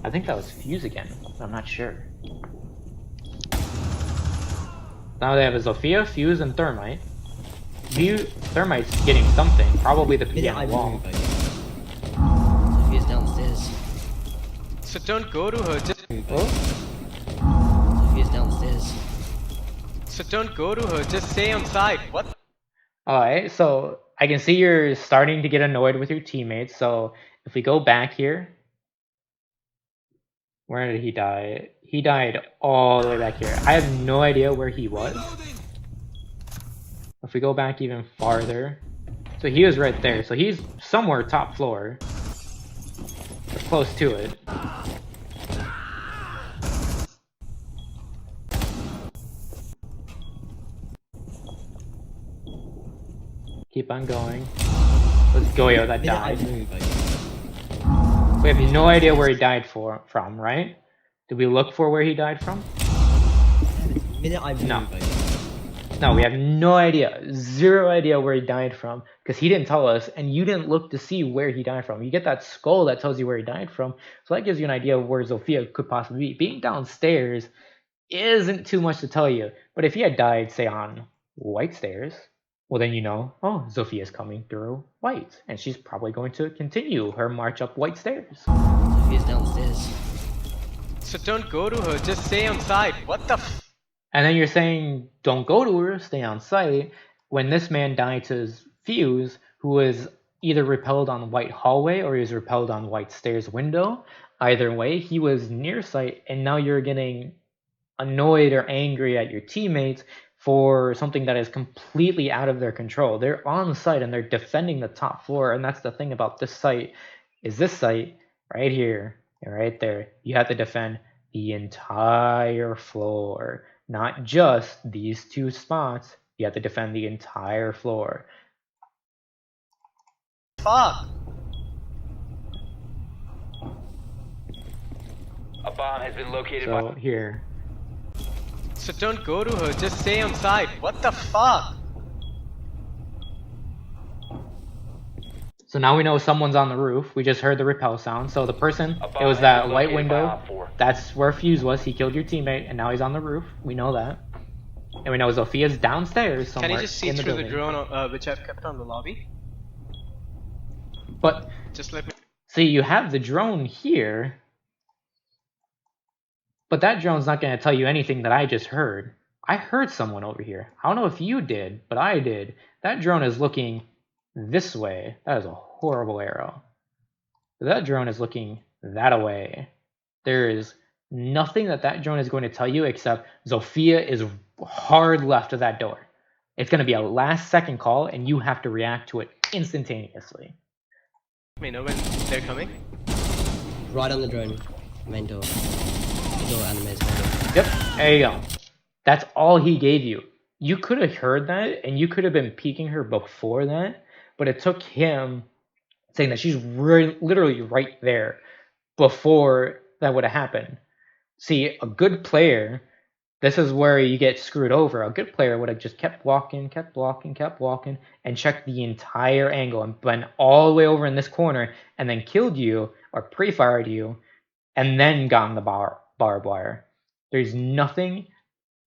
I think that was Fuse again. I'm not sure. Now they have a Zofia, Fuse, and Thermite. Thermite's getting something. Probably the piano wall. He's downstairs. So don't go to her, just He's downstairs. so don't go to her, just stay on site. What? Alright, so I can see you're starting to get annoyed with your teammates, so if we go back here, where did he die? He died all the way back here. I have no idea where he was. If we go back even farther, so he was right there, so he's somewhere top floor. Or close to it. Keep on going. Let's go, yo, that died. We have no idea where he died from, right? Did we look for where he died from? No. No, we have no idea. Zero idea where he died from, because he didn't tell us, and you didn't look to see where he died from. You get that skull that tells you where he died from, so that gives you an idea of where Zofia could possibly be. Being downstairs, isn't too much to tell you. But if he had died, say, on white stairs, well then you know, oh, Sophia's coming through white, and she's probably going to continue her march up white stairs. Sophia's downstairs. So don't go to her, just stay on site. What the f? And then you're saying, don't go to her, stay on site, when this man died to his fuse, who was either repelled on white hallway or he was repelled on white stairs window. Either way, he was near site, and now you're getting annoyed or angry at your teammates for something that is completely out of their control. They're on site and they're defending the top floor, and that's the thing about this site, is this site right here and right there, you have to defend the entire floor, not just these two spots. You have to defend the entire floor. Fuck. A bomb has been located So here. So don't go to her, just stay on site. What the fuck? So now we know someone's on the roof. We just heard the repel sound. So the person, A it bomb was has that been white located by window. Op 4. That's where Fuse was. He killed your teammate, and now he's on the roof. We know that. And we know Sophia's downstairs somewhere. Can you just see in the through the building. drone which I've kept on the lobby? But Just let me. see, you have the drone here, but that drone's not going to tell you anything that I just heard. I heard someone over here. I don't know if you did, but I did. That drone is looking this way. That is a horrible arrow. That drone is looking that way. There is nothing that drone is going to tell you except Sophia is hard left of that door. It's going to be a last second call, and you have to react to it instantaneously. Let me know when they're coming. Right on the drone. Main door. The door animates main door. Yep, there you go. That's all he gave you. You could have heard that, and you could have been peeking her before that, but it took him saying that she's literally right there before that would have happened. See, a good player, this is where you get screwed over. A good player would have just kept walking, and checked the entire angle and been all the way over in this corner and then killed you or pre-fired you and then gotten the barbed wire. There's nothing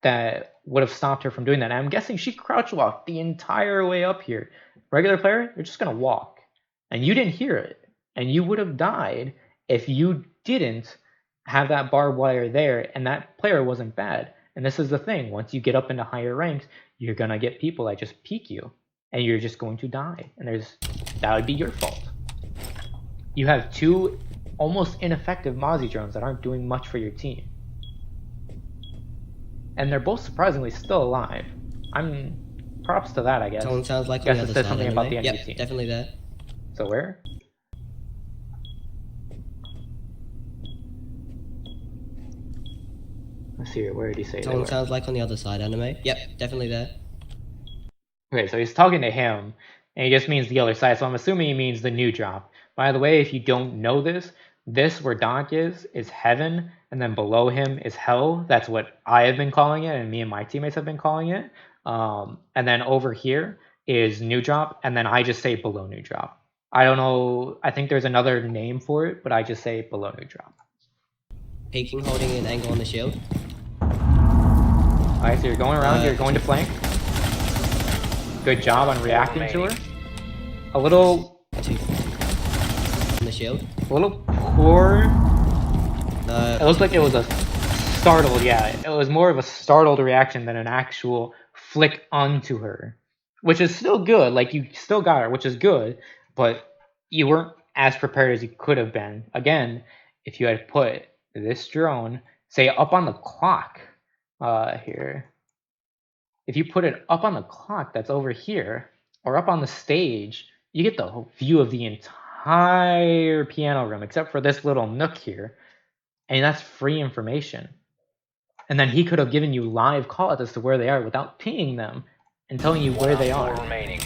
that would have stopped her from doing that. And I'm guessing she crouch walked the entire way up here. Regular player, they're just going to walk. And you didn't hear it. And you would have died if you didn't have that barbed wire there and that player wasn't bad. And this is the thing. Once you get up into higher ranks, you're going to get people that just peek you. And you're just going to die. And that would be your fault. You have two almost ineffective Mozzie drones that aren't doing much for your team. And they're both surprisingly still alive. I'm props to that, I guess. Someone sounds like on Guess the it other says side something anyway. about the enemy Yep, team. definitely there. So where? Let's see, where did he say they Someone were? sounds like on the other side anime. Yep, definitely there. Okay, so he's talking to him, and he just means the other side, so I'm assuming he means the new drop. By the way, if you don't know this where Donk is heaven, and then below him is hell. That's what I have been calling it, and me and my teammates have been calling it. And then over here is new drop, and then I just say below new drop. I don't know, I think there's another name for it, but I just say below new drop. Peeking, holding an angle on the shield. Alright, so you're going around, you're going to flank. Good job on reacting to her. A little Two. On the shield. poor. It No. looks like it was a startled, yeah. It was more of a startled reaction than an actual flick onto her. Which is still good, like you still got her, which is good, but you weren't as prepared as you could have been. Again, if you had put this drone, say up on the clock, here. If you put it up on the clock that's over here, or up on the stage, you get the whole view of the entire piano room, except for this little nook here. And that's free information. And then he could have given you live calls as to where they are without pinging them and telling you where they are. Remaining.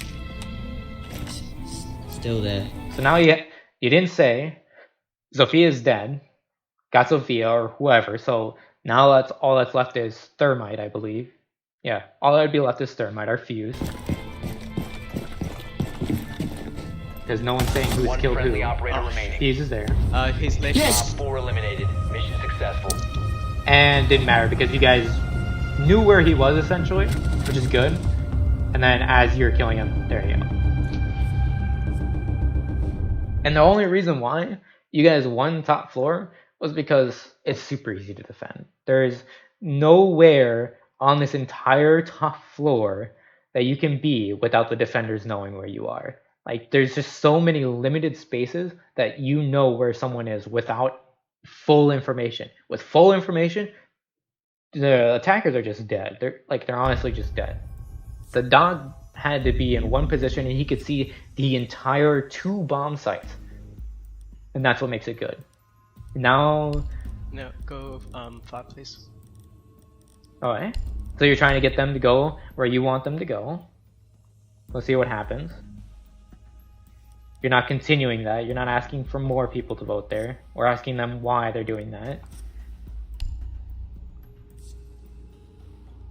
Still there. So now you didn't say Sophia's dead, got Sophia or whoever. So now all that's left is Thermite, I believe. Yeah, all that would be left is Thermite, our Fuse. Because no one's saying who's One killed who. friendly operator remaining. Fuse is there. He's left. Op 4 eliminated. Mission successful. and didn't matter because you guys knew where he was essentially, which is good. And then as you're killing him, there you go. And the only reason why you guys won top floor was because it's super easy to defend. There's nowhere on this entire top floor that you can be without the defenders knowing where you are. Like, there's just so many limited spaces that you know where someone is without full information. With full information, the attackers are just dead. They're honestly just dead. The dog had to be in one position and he could see the entire 2 bomb sites. And that's what makes it good. Now... No, go 5, please. Alright. So you're trying to get them to go where you want them to go. Let's see what happens. You're not continuing that. You're not asking for more people to vote there. Or asking them why they're doing that.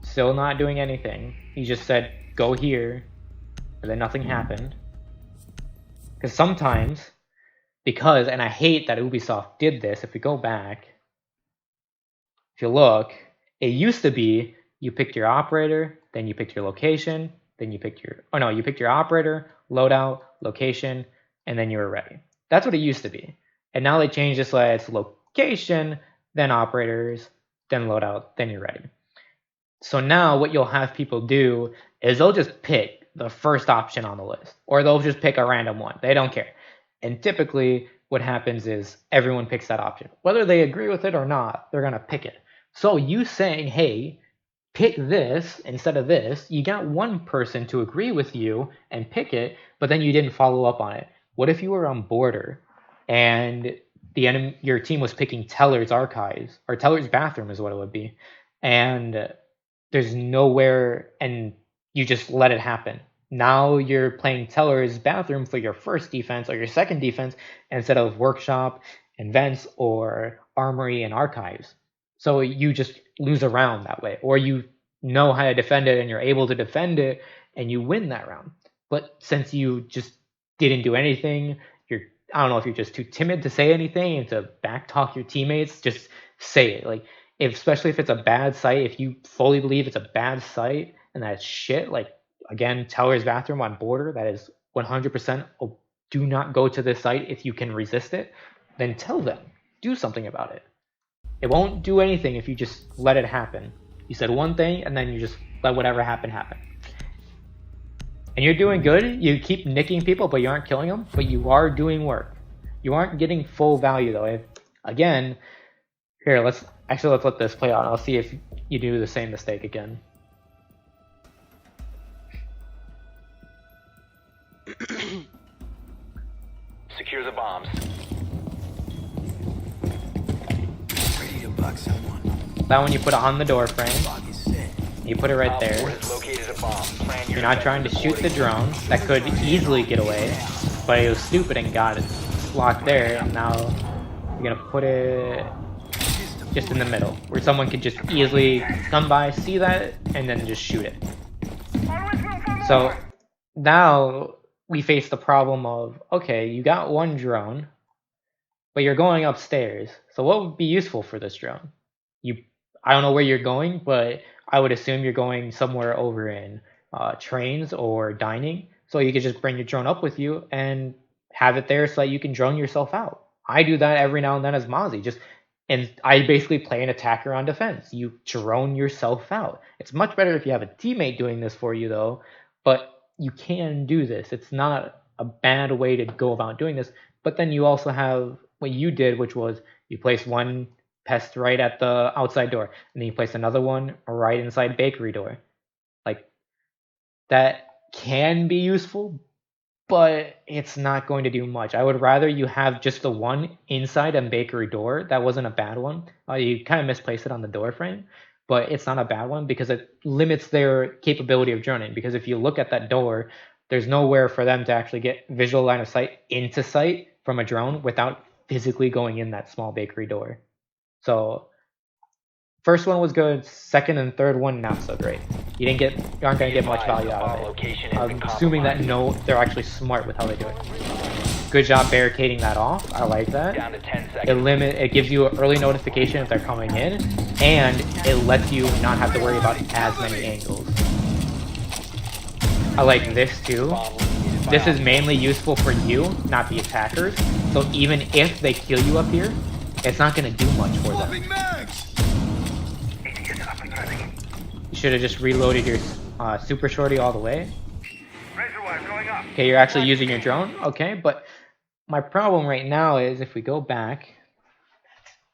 Still not doing anything. He just said, go here. And then nothing happened. Because sometimes, and I hate that Ubisoft did this, if we go back, if you look, it used to be you picked your operator, then you picked your location, then you picked your, you picked your operator, loadout, location, and then you were ready. That's what it used to be. And now they changed it so that it's location, then operators, then loadout, then you're ready. So now what you'll have people do is they'll just pick the first option on the list, or they'll just pick a random one. They don't care. And typically what happens is everyone picks that option. Whether they agree with it or not, they're going to pick it. So you saying, hey, pick this instead of this, you got one person to agree with you and pick it, but then you didn't follow up on it. What if you were on border and your team was picking Teller's archives, or Teller's bathroom is what it would be, and there's nowhere, and you just let it happen. Now you're playing Teller's bathroom for your first defense or your second defense instead of workshop and vents or armory and archives. So you just lose a round that way, or you know how to defend it and you're able to defend it and you win that round. But since you just didn't do anything, I don't know if you're just too timid to say anything and to backtalk your teammates, just say it. Like, especially if it's a bad site, if you fully believe it's a bad site and that's shit, like, again, Teller's bathroom on border, that is 100%, do not go to this site if you can resist it, then tell them. Do something about it. It won't do anything if you just let it happen. You said one thing and then you just let whatever happen. And you're doing good. You keep nicking people, but you aren't killing them. But you are doing work. You aren't getting full value though. Again, here, let's let this play out. I'll see if you do the same mistake again. Secure the bombs. Ready to buck someone. That one you put it on the door frame. Bug is set. You put it right Op 4 there. has located a bomb. Plan your You're not trying to shoot the drone. That could easily get away. But it was stupid and got it locked there. And now you're gonna put it just in the middle, where someone could just easily come by, see that, and then just shoot it. So now we face the problem of, okay, you got one drone, but you're going upstairs. So what would be useful for this drone? I don't know where you're going, but I would assume you're going somewhere over in trains or dining. So you could just bring your drone up with you and have it there so that you can drone yourself out. I do that every now and then as Mozzie. And I basically play an attacker on defense. You drone yourself out. It's much better if you have a teammate doing this for you though, but you can do this. It's not a bad way to go about doing this. But then you also have what you did, which was you place one pest right at the outside door, and then you place another one right inside bakery door. Like, that can be useful, but it's not going to do much. I would rather you have just the one inside a bakery door. That wasn't a bad one. You kind of misplaced it on the door frame, but it's not a bad one because it limits their capability of droning. Because if you look at that door, there's nowhere for them to actually get visual line of sight into sight from a drone without physically going in that small bakery door. So first one was good, second and third one not so great. You aren't gonna get much value out of it. I'm assuming that they're actually smart with how they do it. Good job barricading that off. I like that. Down to 10 seconds. It gives you an early notification if they're coming in, and it lets you not have to worry about as many angles. I like this too. This is mainly useful for you, not the attackers. So even if they kill you up here, it's not going to do much for them. You should have just reloaded your super shorty all the way. Okay, you're actually using your drone. Okay, but my problem right now is if we go back,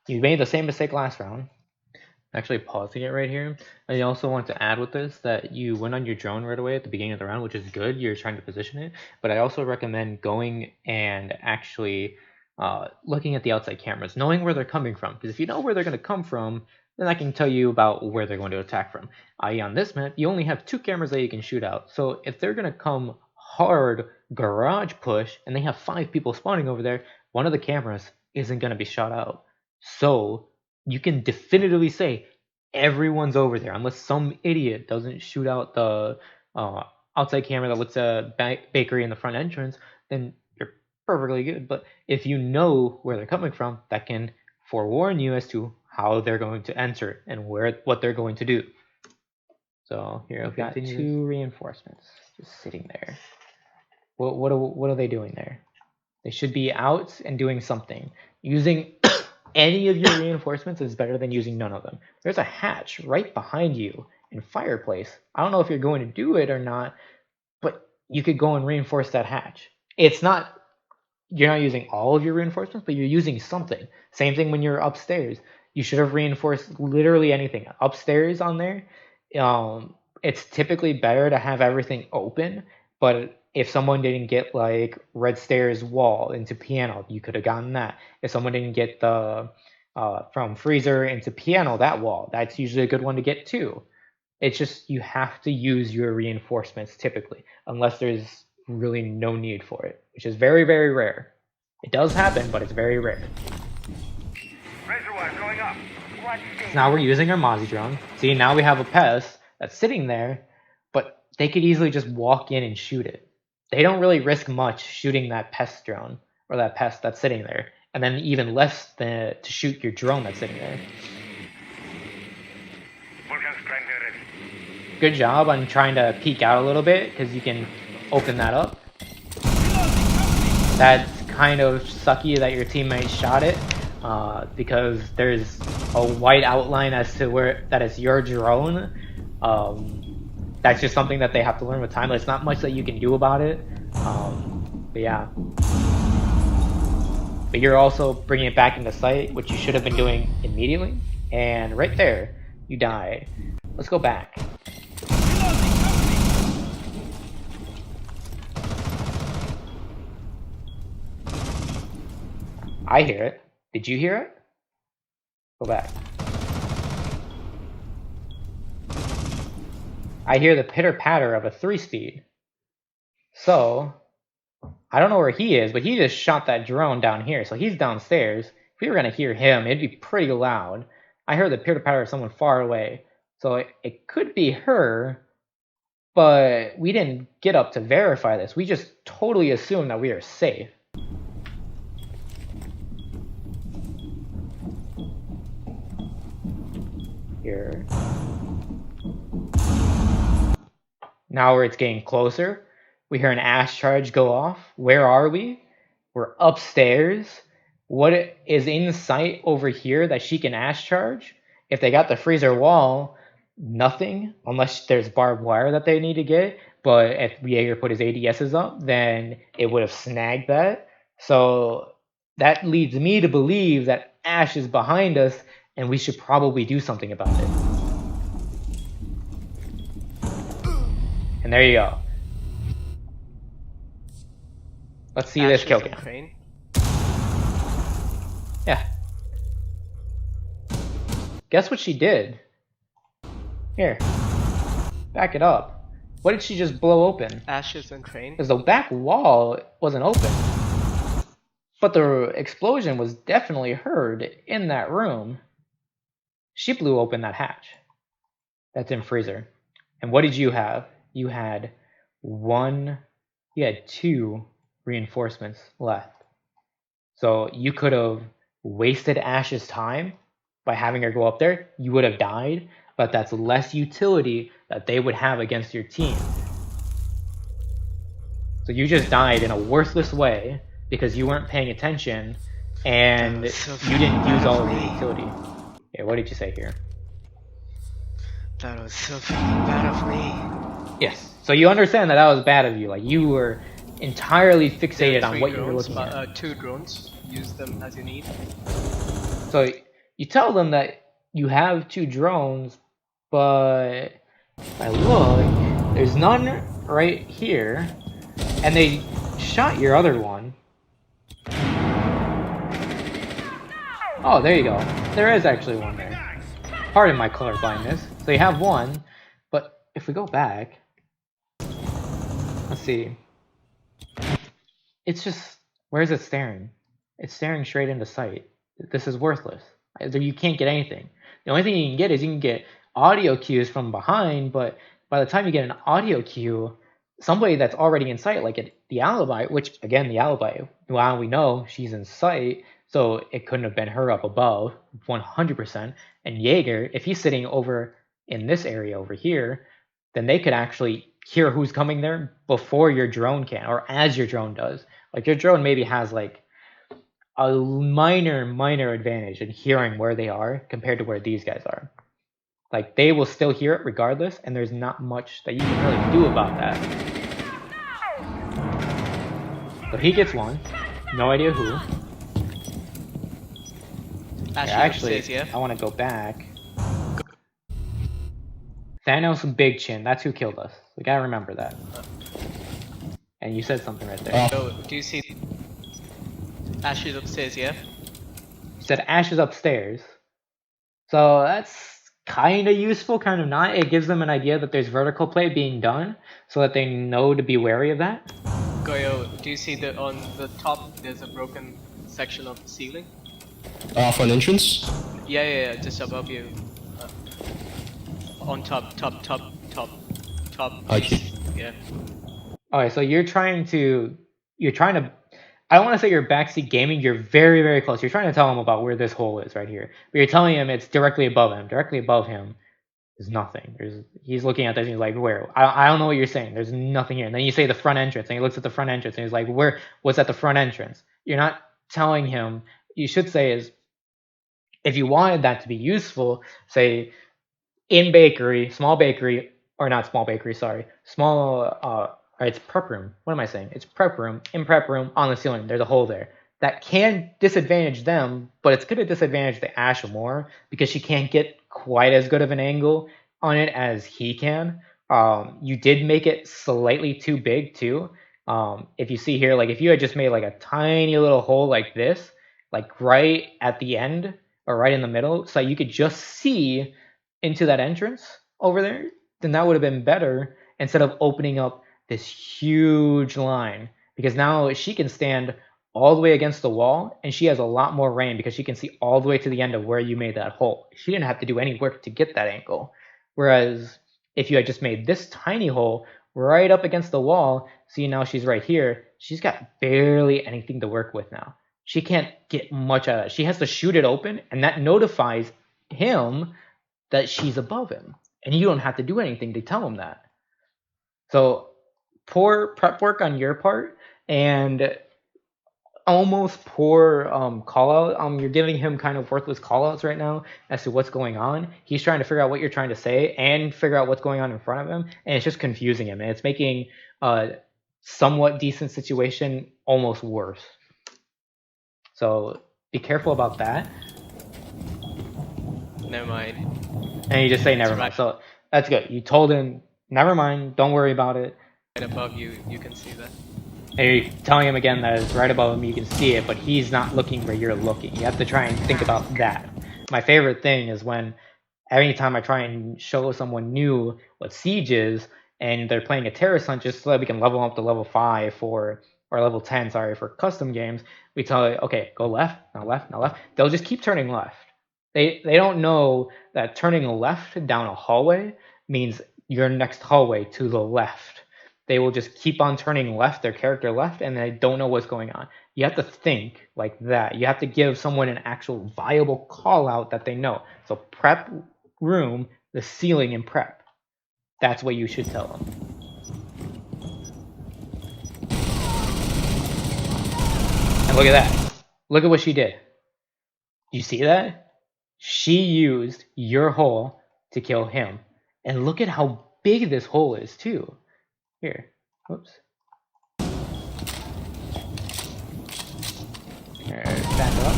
you made the same mistake last round. Actually pausing it right here. I also want to add with this that you went on your drone right away at the beginning of the round, which is good. You're trying to position it, but I also recommend going and actually looking at the outside cameras, knowing where they're coming from. Because if you know where they're going to come from, then I can tell you about where they're going to attack from. I.e. on this map, you only have 2 cameras that you can shoot out. So if they're going to come hard garage push and they have 5 people spawning over there, one of the cameras isn't going to be shot out. So you can definitively say everyone's over there unless some idiot doesn't shoot out the outside camera that looks a bakery in the front entrance, then you're perfectly good. But if you know where they're coming from, that can forewarn you as to how they're going to enter and what they're going to do. So here I've got 2 reinforcements just sitting there. What are they doing there? They should be out and doing something. Using any of your reinforcements is better than using none of them. There's a hatch right behind you in fireplace. I don't know if you're going to do it or not, but you could go and reinforce that hatch. It's not, you're not using all of your reinforcements, but you're using something. Same thing when you're upstairs. You should have reinforced literally anything. Upstairs on there, it's typically better to have everything open, but if someone didn't get like red stairs wall into piano, you could have gotten that. If someone didn't get the from freezer into piano, that wall, that's usually a good one to get too. It's just you have to use your reinforcements typically, unless there's really no need for it, which is very, very rare. It does happen, but it's very rare. So now we're using our Mozzie drone. See, now we have a pest that's sitting there, but they could easily just walk in and shoot it. They don't really risk much shooting that pest drone or that pest that's sitting there, and then even less to shoot your drone that's sitting there. Good job on trying to peek out a little bit because you can open that up. That's kind of sucky that your teammate shot it because there's a white outline as to where that is your drone. That's just something that they have to learn with time. There's not much that you can do about it. But yeah. But you're also bringing it back into sight, which you should have been doing immediately. And right there, you died. Let's go back. I hear it. Did you hear it? Go back. I hear the pitter-patter of a 3-speed. So, I don't know where he is, but he just shot that drone down here. So he's downstairs. If we were going to hear him, it'd be pretty loud. I heard the pitter-patter of someone far away. So it could be her, but we didn't get up to verify this. We just totally assumed that we are safe. Here. Now where it's getting closer, we hear an ash charge go off. Where are we? We're upstairs. What is in sight over here that she can ash charge? If they got the freezer wall, nothing, unless there's barbed wire that they need to get. But if Jaeger put his ADSs up, then it would have snagged that. So that leads me to believe that Ash is behind us, and we should probably do something about it. And there you go. Let's see this kill cam. Yeah. Guess what she did? Here. Back it up. What did she just blow open? Ashes and train. Because the back wall wasn't open. But the explosion was definitely heard in that room. She blew open that hatch. That's in freezer. And what did you have? You had 2 reinforcements left. So you could have wasted Ash's time by having her go up there, you would have died, but that's less utility that they would have against your team. So you just died in a worthless way because you weren't paying attention and you didn't use all of your utility. Yeah, what did you say here? That was so fucking bad of me. Yes. So you understand that was bad of you. Like, you were entirely There fixated are on 3 what you were drones, looking at. 2 drones. Use them as you need. So you tell them that you have 2 drones, but if I look, there's none right here, and they shot your other one. Oh, there you go. There is actually one there. Pardon my colorblindness. So you have one, but if we go back, let's see. It's just, where is it staring? It's staring straight into sight. This is worthless. You can't get anything. The only thing you can get is you can get audio cues from behind, but by the time you get an audio cue, somebody that's already in sight, like the alibi, which again, the alibi, well, we know she's in sight, so it couldn't have been her up above, 100%. And Jaeger, if he's sitting over in this area over here, then they could actually hear who's coming there before your drone can, or as your drone does. Like, your drone maybe has like a minor advantage in hearing where they are compared to where these guys are. Like, they will still hear it regardless, and there's not much that you can really do about that. So he gets one. No idea who. Actually, I want to go back. Thanos Big Chin, that's who killed us. We gotta remember that. And you said something right there. Oh, do you see Ash is upstairs, yeah? You said Ash is upstairs. So that's kind of useful, kind of not. It gives them an idea that there's vertical play being done, so that they know to be wary of that. Goyo, do you see that on the top there's a broken section of the ceiling? For an entrance? Yeah, just above you. On top. Okay. Yeah. Okay, so you're trying to, I don't want to say you're backseat gaming, you're very close. You're trying to tell him about where this hole is right here. But you're telling him it's directly above him. Directly above him is nothing. He's looking at this and he's like, where? I don't know what you're saying. There's nothing here. And then you say the front entrance, and he looks at the front entrance and he's like, what's at the front entrance? You're not telling him, you should say is, if you wanted that to be useful, say, in bakery, small bakery, or not small bakery, sorry, small, it's prep room. What am I saying? It's prep room, in prep room, on the ceiling. There's a hole there. That can disadvantage them, but it's going to disadvantage the Ash more because she can't get quite as good of an angle on it as he can. You did make it slightly too big too. If you see here, like if you had just made like a tiny little hole like this, like right at the end or right in the middle, so you could just see into that entrance over there, then that would have been better instead of opening up this huge line, because now she can stand all the way against the wall and she has a lot more range because she can see all the way to the end of where you made that hole. She didn't have to do any work to get that angle. Whereas if you had just made this tiny hole right up against the wall, see, now she's right here, she's got barely anything to work with now. She can't get much out of it. She has to shoot it open, and that notifies him that she's above him, and you don't have to do anything to tell him that. So poor prep work on your part, and almost poor call out. You're giving him kind of worthless call outs right now as to what's going on. He's trying to figure out what you're trying to say and figure out what's going on in front of him, and it's just confusing him, and it's making a somewhat decent situation almost worse. So be careful about that. Never mind. And you just say never mind. So that's good. You told him never mind, don't worry about it. Right above you, you can see that. And you're telling him again that it's right above him, you can see it, but he's not looking where you're looking. You have to try and think about that. My favorite thing is when anytime I try and show someone new what Siege is, and they're playing a terrorist hunt just so that we can level up to level 5 or level 10, sorry, for custom games, we tell you, okay, go left, now left, now left. They'll just keep turning left. They don't know that turning left down a hallway means your next hallway to the left. they will just keep on turning left, their character left, and they don't know what's going on. You have to think like that. You have to give someone an actual viable call out that they know. So prep room, the ceiling, and prep. That's what you should tell them. And look at that. Look at what she did. You see that? She used your hole to kill him. And look at how big this hole is too. Here. Oops. Here, back up.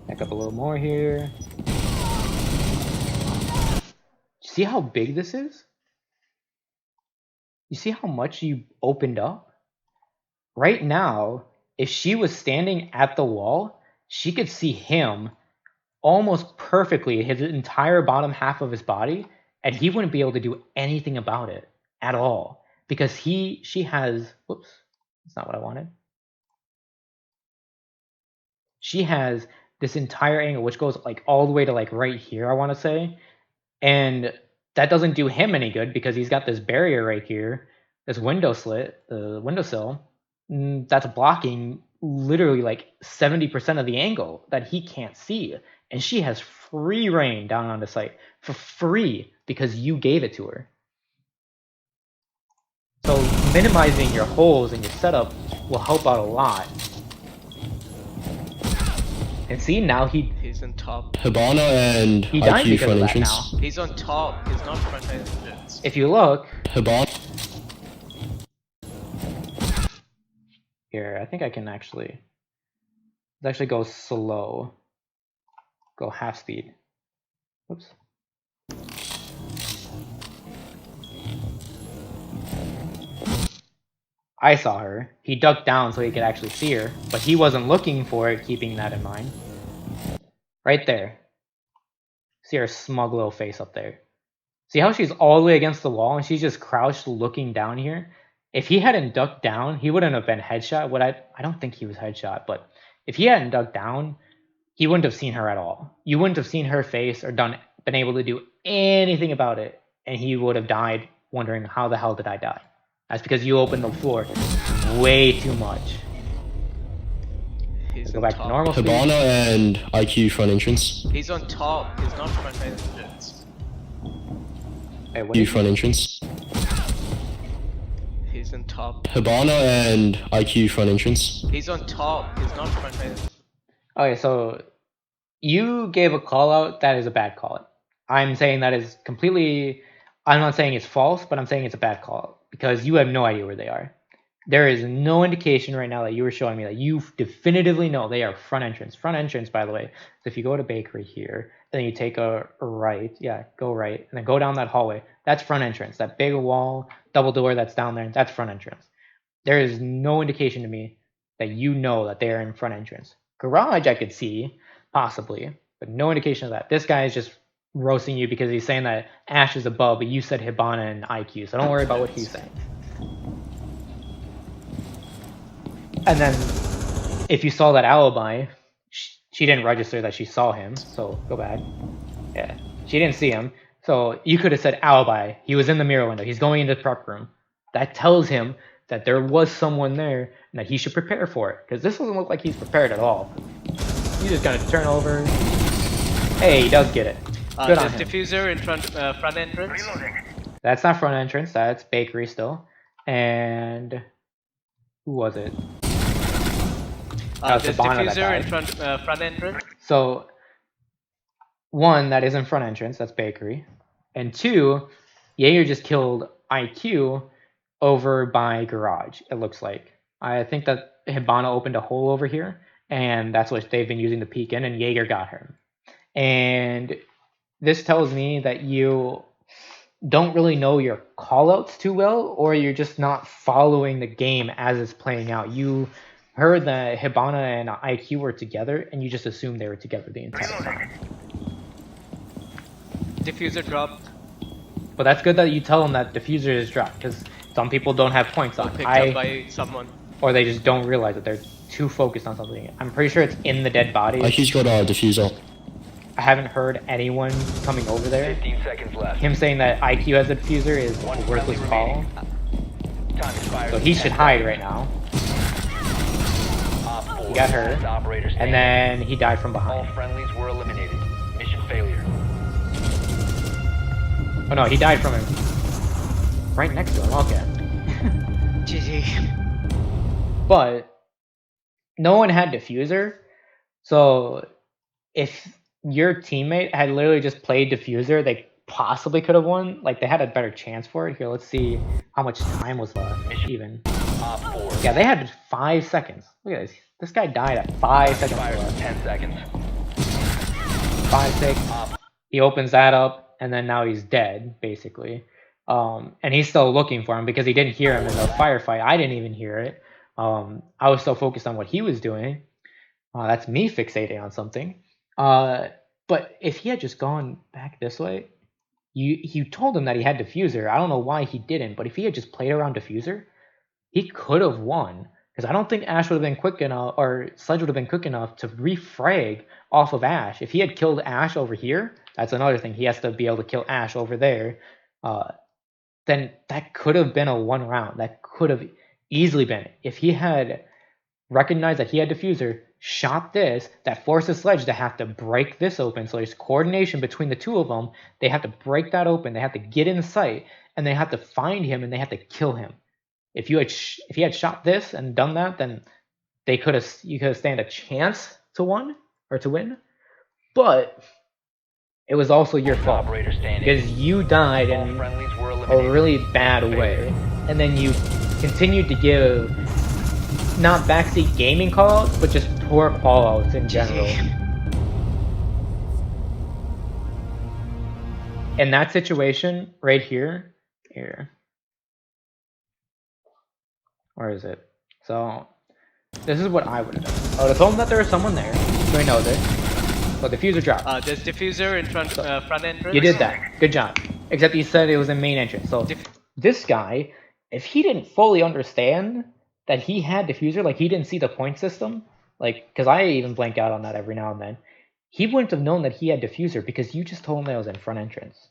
Back up a little more here. See how big this is? You see how much you opened up? Right now, if she was standing at the wall, she could see him almost perfectly, his entire bottom half of his body, and he wouldn't be able to do anything about it at all. Because she has, whoops, that's not what I wanted. She has this entire angle, which goes like all the way to like right here, I want to say. And that doesn't do him any good because he's got this barrier right here, this window slit, the windowsill, that's blocking literally like 70% of the angle that he can't see. And she has free reign down on the site for free because you gave it to her. So minimizing your holes in your setup will help out a lot. And see, now He's on top. Hibana and he died IQ because front of that entrance. now. He's on top. He's not front entrance. If you look, Hibana. here, I think I can actually, let's actually go slow. Go half speed. Whoops. I saw her. He ducked down so he could actually see her, but he wasn't looking for it, keeping that in mind. Right there. See her smug little face up there. See how she's all the way against the wall and she's just crouched looking down here? If he hadn't ducked down, he wouldn't have been headshot. I don't think he was headshot, but if he hadn't ducked down, he wouldn't have seen her at all. You wouldn't have seen her face or been able to do anything about it, and he would have died wondering how the hell did I die? That's because you opened the floor way too much. He's Go on back to top. normal speed. Hibana and IQ front entrance. He's on top. He's not front entrance. Hey, what IQ did front entrance. He's on top. Hibana and IQ front entrance. He's on top. He's not front entrance. Okay, so you gave a call out. That is a bad call out. I'm saying that is completely. I'm not saying it's false, but I'm saying it's a bad call out because you have no idea where they are. There is no indication right now that you were showing me that you definitively know they are front entrance. Front entrance, by the way. So if you go to bakery here, then you take a right, yeah, go right, and then go down that hallway. That's front entrance. That big wall, double door that's down there, that's front entrance. There is no indication to me that you know that they are in front entrance. Garage, I could see, possibly, but no indication of that. This guy is just roasting you because he's saying that Ash is above, but you said Hibana and IQ, so don't worry about what he's saying. And then, if you saw that alibi, she didn't register that she saw him, so go back. Yeah, she didn't see him, so you could have said alibi. He was in the mirror window. He's going into the prep room. That tells him that there was someone there and that he should prepare for it, because this doesn't look like he's prepared at all. He's just gonna turn over. Hey, he does get it. Good on There's him. diffuser in front entrance. That's not front entrance. That's bakery still. And who was it? There's Hibana that diffuser in died. front entrance. So, one, that isn't front entrance. That's bakery. And two, Jaeger just killed IQ over by garage, it looks like. I think that Hibana opened a hole over here, and that's what they've been using to peek in, and Jaeger got her. And this tells me that you don't really know your callouts too well, or you're just not following the game as it's playing out. You heard that Hibana and IQ were together, and you just assumed they were together the entire time. Diffuser dropped. But that's good that you tell them that diffuser is dropped, because some people don't have points on Picked up by someone. or they just don't realize that they're too focused on something. I'm pretty sure it's in the dead body. IQ's got a diffuser. I haven't heard anyone coming over there. 15 seconds left. Him saying that IQ has a diffuser is a worthless call. Time expires So in he 10 should hide seconds. right now. Op 4, He got her. last operator And standing. then he died from All behind. friendlies were eliminated. Mission failure. Oh no, he died from him. Right next to him, okay. GG. But no one had diffuser. So if your teammate had literally just played diffuser, they possibly could have won. Like they had a better chance for it. Here, let's see how much time was left. Even. Op 4. Yeah, they had 5 seconds. Look at this. This guy died at 5 seconds Expires in left. 10 seconds. 5, 6. He opens that up, and then now he's dead, basically. And he's still looking for him because he didn't hear him in the firefight. I didn't even hear it. I was so focused on what he was doing. That's me fixating on something. But if he had just gone back this way, you told him that he had diffuser. I don't know why he didn't, but if he had just played around diffuser, he could have won. Because I don't think Ash would have been quick enough, or Sledge would have been quick enough to refrag off of Ash. If he had killed Ash over here, that's another thing. He has to be able to kill Ash over there. Then that could have been a 1 round. That could have easily been. If he had recognized that he had diffuser, shot this, that forces Sledge to have to break this open. So there's coordination between the two of them. They have to break that open. They have to get in sight, and they have to find him, and they have to kill him. If you had if he had shot this and done that, then you could have stand a chance to win. But it was also your fault Operator standing. because you died All in friendlies were a eliminated. really bad way, and then you continued to give not backseat gaming callouts, but just poor callouts in general. In that situation right here, where is it? So this is what I would have done. I would have told him that there was someone there, so he knows it. So diffuser dropped. There's diffuser in front entrance. You did that. Good job. Except you said it was a main entrance. So this guy, if he didn't fully understand that he had diffuser, like he didn't see the point system, like because I even blank out on that every now and then, he wouldn't have known that he had diffuser because you just told him that it was in front entrance.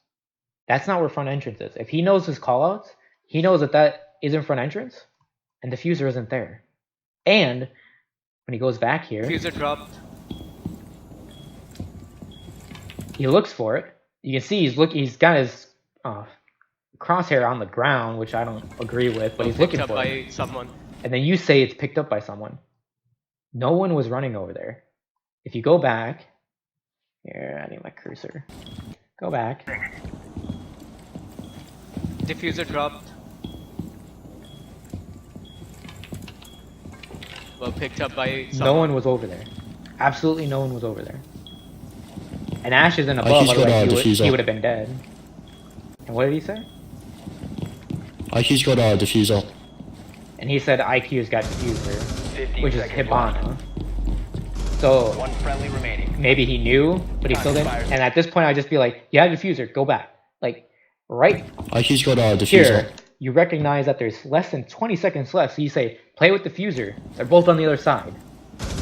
That's not where front entrance is. If he knows his callouts, he knows that that is in front entrance, and diffuser isn't there. And when he goes back here, Diffuser dropped. he looks for it. You can see he's got his crosshair on the ground, which I don't agree with, but he's looking Picked up for by it. someone. And then you say it's picked up by someone. No one was running over there. If you go back, here, I need my cursor. Go back. Diffuser dropped. Well, picked up by someone. No one was over there. Absolutely no one was over there. And Ash isn't above, he's got otherwise a diffuser. he would have been dead. And what did he say? IQ's got a diffuser. And he said IQ's got diffuser, 15 which is seconds Hibana. So One friendly remaining. maybe he knew, but he still didn't. And at this point, I'd just be like, you have diffuser, go back. Like, right IQ's got a diffuser. here, you recognize that there's less than 20 seconds left, so you say, play with diffuser. They're both on the other side.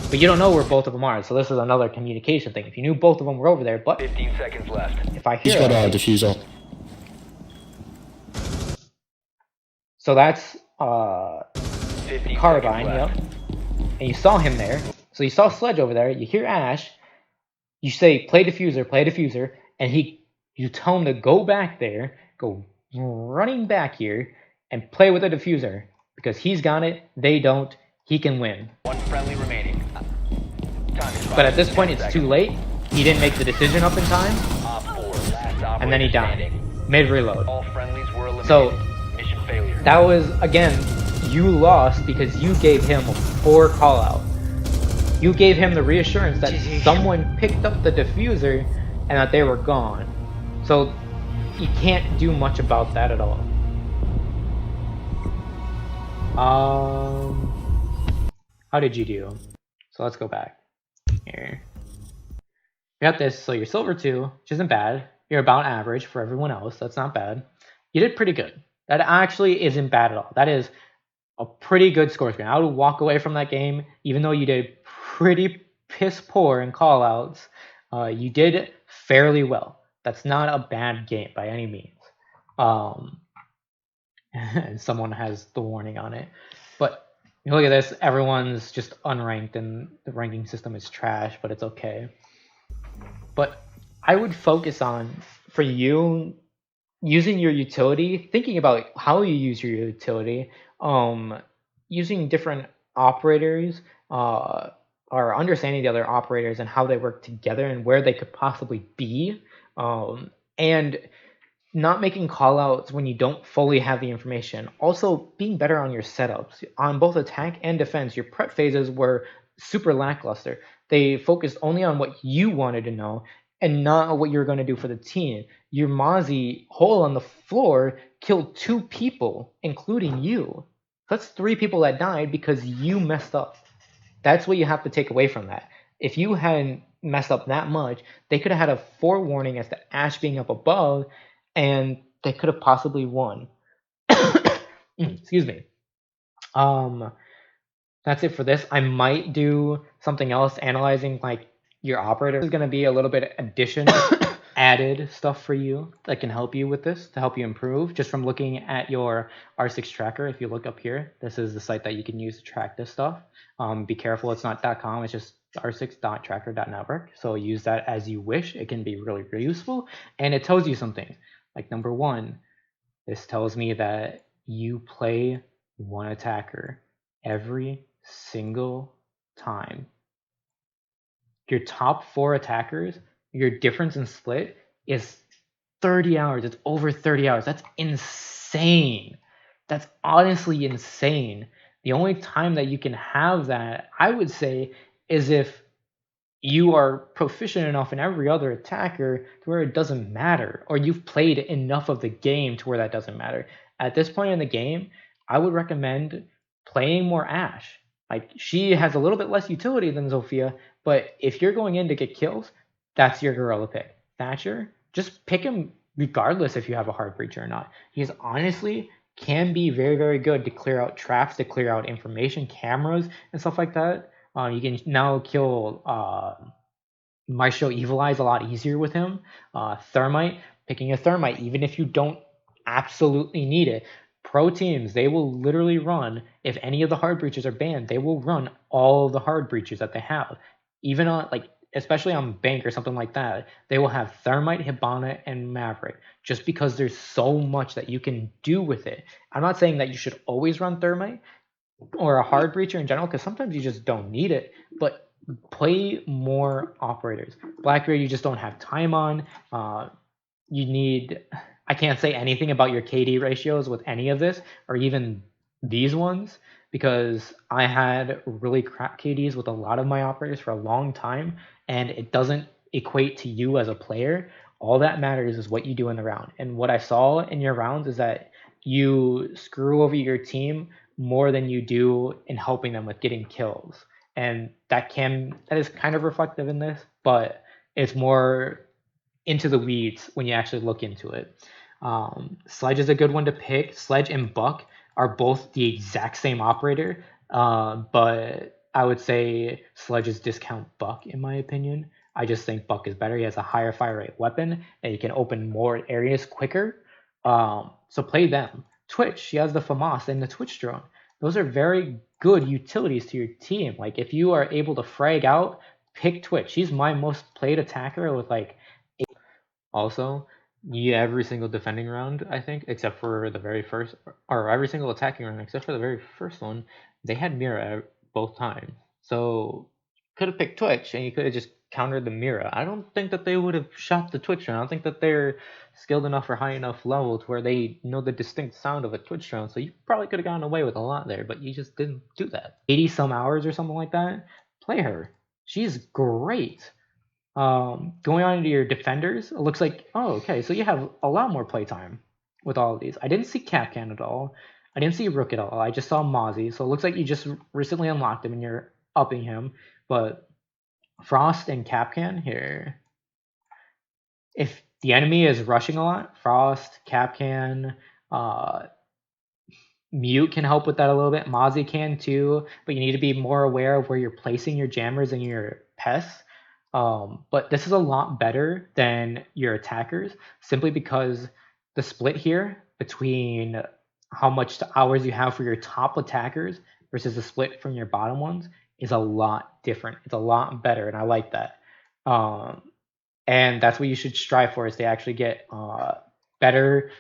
But you don't know where both of them are, so this is another communication thing. If you knew both of them were over there, but 15 seconds left. if I He's hear got a it, diffuser. so that's 15 Carbine, seconds yep. left. And you saw him there. So you saw Sledge over there, you hear Ash, you say, play diffuser, and you tell him to go back there, go running back here, and play with the diffuser. Because he's got it, they don't, he can win. One friendly remaining. Time expires But at this in point, 10 it's seconds. too late. He didn't make the decision up in time, Op 4, last and then he operator died. standing. Mid-reload. All friendlies were eliminated. So, Mission failure. that was, again, you lost because you gave him a poor call-out. You gave him the reassurance that someone picked up the diffuser and that they were gone. So, you can't do much about that at all. How did you do? So let's go back. Here. You got this, so you're silver 2, which isn't bad. You're about average for everyone else, that's not bad. You did pretty good. That actually isn't bad at all. That is a pretty good score screen. I would walk away from that game, even though you did pretty piss poor in callouts. You did fairly well. That's not a bad game by any means. and someone has the warning on it. But you look at this, everyone's just unranked, and the ranking system is trash, but it's okay. But I would focus on, for you, using your utility, thinking about how you use your utility, using different operators, or understanding the other operators and how they work together and where they could possibly be, and not making callouts when you don't fully have the information. Also, being better on your setups. On both attack and defense, your prep phases were super lackluster. They focused only on what you wanted to know and not what you were going to do for the team. Your Mozzie hole on the floor killed 2 people, including you. That's 3 people that died because you messed up. That's what you have to take away from that. If you hadn't messed up that much, they could have had a forewarning as to Ash being up above, and they could have possibly won. Excuse me. That's it for this. I might do something else analyzing like your operator. This is going to be a little bit additional added stuff for you that can help you with this, to help you improve, just from looking at your R6 tracker. If you look up here, this is the site that you can use to track this stuff. Be careful, it's not .com, it's just r6.tracker.network. So use that as you wish. It can be really, really useful. And it tells you something. Like number 1, this tells me that you play one attacker every single time. Your top 4 attackers, your difference in split is 30 hours. It's over 30 hours. That's insane. That's honestly insane. The only time that you can have that, I would say, is if you are proficient enough in every other attacker to where it doesn't matter, or you've played enough of the game to where that doesn't matter. At this point in the game, I would recommend playing more Ash. Like, she has a little bit less utility than Zofia, but if you're going in to get kills, that's your gorilla pick. Thatcher, just pick him regardless if you have a hard breacher or not. He's honestly can be very, very good to clear out traps, to clear out information, cameras, and stuff like that. You can now kill Maestro Evil Eyes a lot easier with him. Thermite, picking a Thermite, even if you don't absolutely need it. Pro teams, they will literally run, if any of the hard breaches are banned, they will run all the hard breaches that they have. Even on, like, especially on Bank or something like that, they will have Thermite, Hibana, and Maverick, just because there's so much that you can do with it. I'm not saying that you should always run Thermite or a hard breacher in general, because sometimes you just don't need it, but play more operators. Blackbeard, you just don't have time on. You need, I can't say anything about your KD ratios with any of this, or even these ones, because I had really crap KDs with a lot of my operators for a long time, and it doesn't equate to you as a player. All that matters is what you do in the round. And what I saw in your rounds is that you screw over your team more than you do in helping them with getting kills. And that is kind of reflective in this, but it's more into the weeds when you actually look into it. Sledge is a good one to pick. Sledge and Buck are both the exact same operator, but I would say Sledge's discount Buck, in my opinion. I just think Buck is better. He has a higher fire rate weapon, and he can open more areas quicker. So play them. Twitch, she has the FAMAS and the Twitch drone. Those are very good utilities to your team. Like, if you are able to frag out, pick Twitch. She's my most played attacker with like. Also, yeah, every single defending round, I think, except for the very first, or every single attacking round except for the very first one, they had Mira both times. So could have picked Twitch and you could have just countered the Mira. I don't think that they would have shot the Twitch drone. I don't think that they're skilled enough or high enough level to where they know the distinct sound of a Twitch drone. So you probably could have gotten away with a lot there, but you just didn't do that. 80 some hours or something like that. Play her. She's great. Going on to your defenders, it looks like, oh, okay, so you have a lot more playtime with all of these. I didn't see Capcan at all. I didn't see Rook at all. I just saw Mozzie. So it looks like you just recently unlocked him and you're upping him. But Frost and Capcan here. If the enemy is rushing a lot, Frost, Capcan, Mute can help with that a little bit. Mozzie can too, but you need to be more aware of where you're placing your jammers and your pests. But this is a lot better than your attackers, simply because the split here between how much hours you have for your top attackers versus the split from your bottom ones is a lot different. It's a lot better, and I like that. And that's what you should strive for, is to actually get better,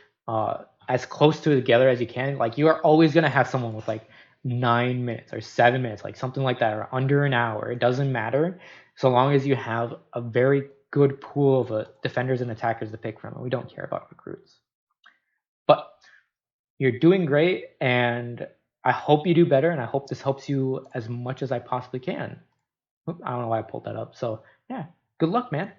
as close to together as you can. Like, you are always gonna have someone with like 9 minutes or 7 minutes, like something like that, or under an hour. It doesn't matter, so long as you have a very good pool of defenders and attackers to pick from. And we don't care about recruits. But you're doing great, and I hope you do better, and I hope this helps you as much as I possibly can. I don't know why I pulled that up. So yeah, good luck, man.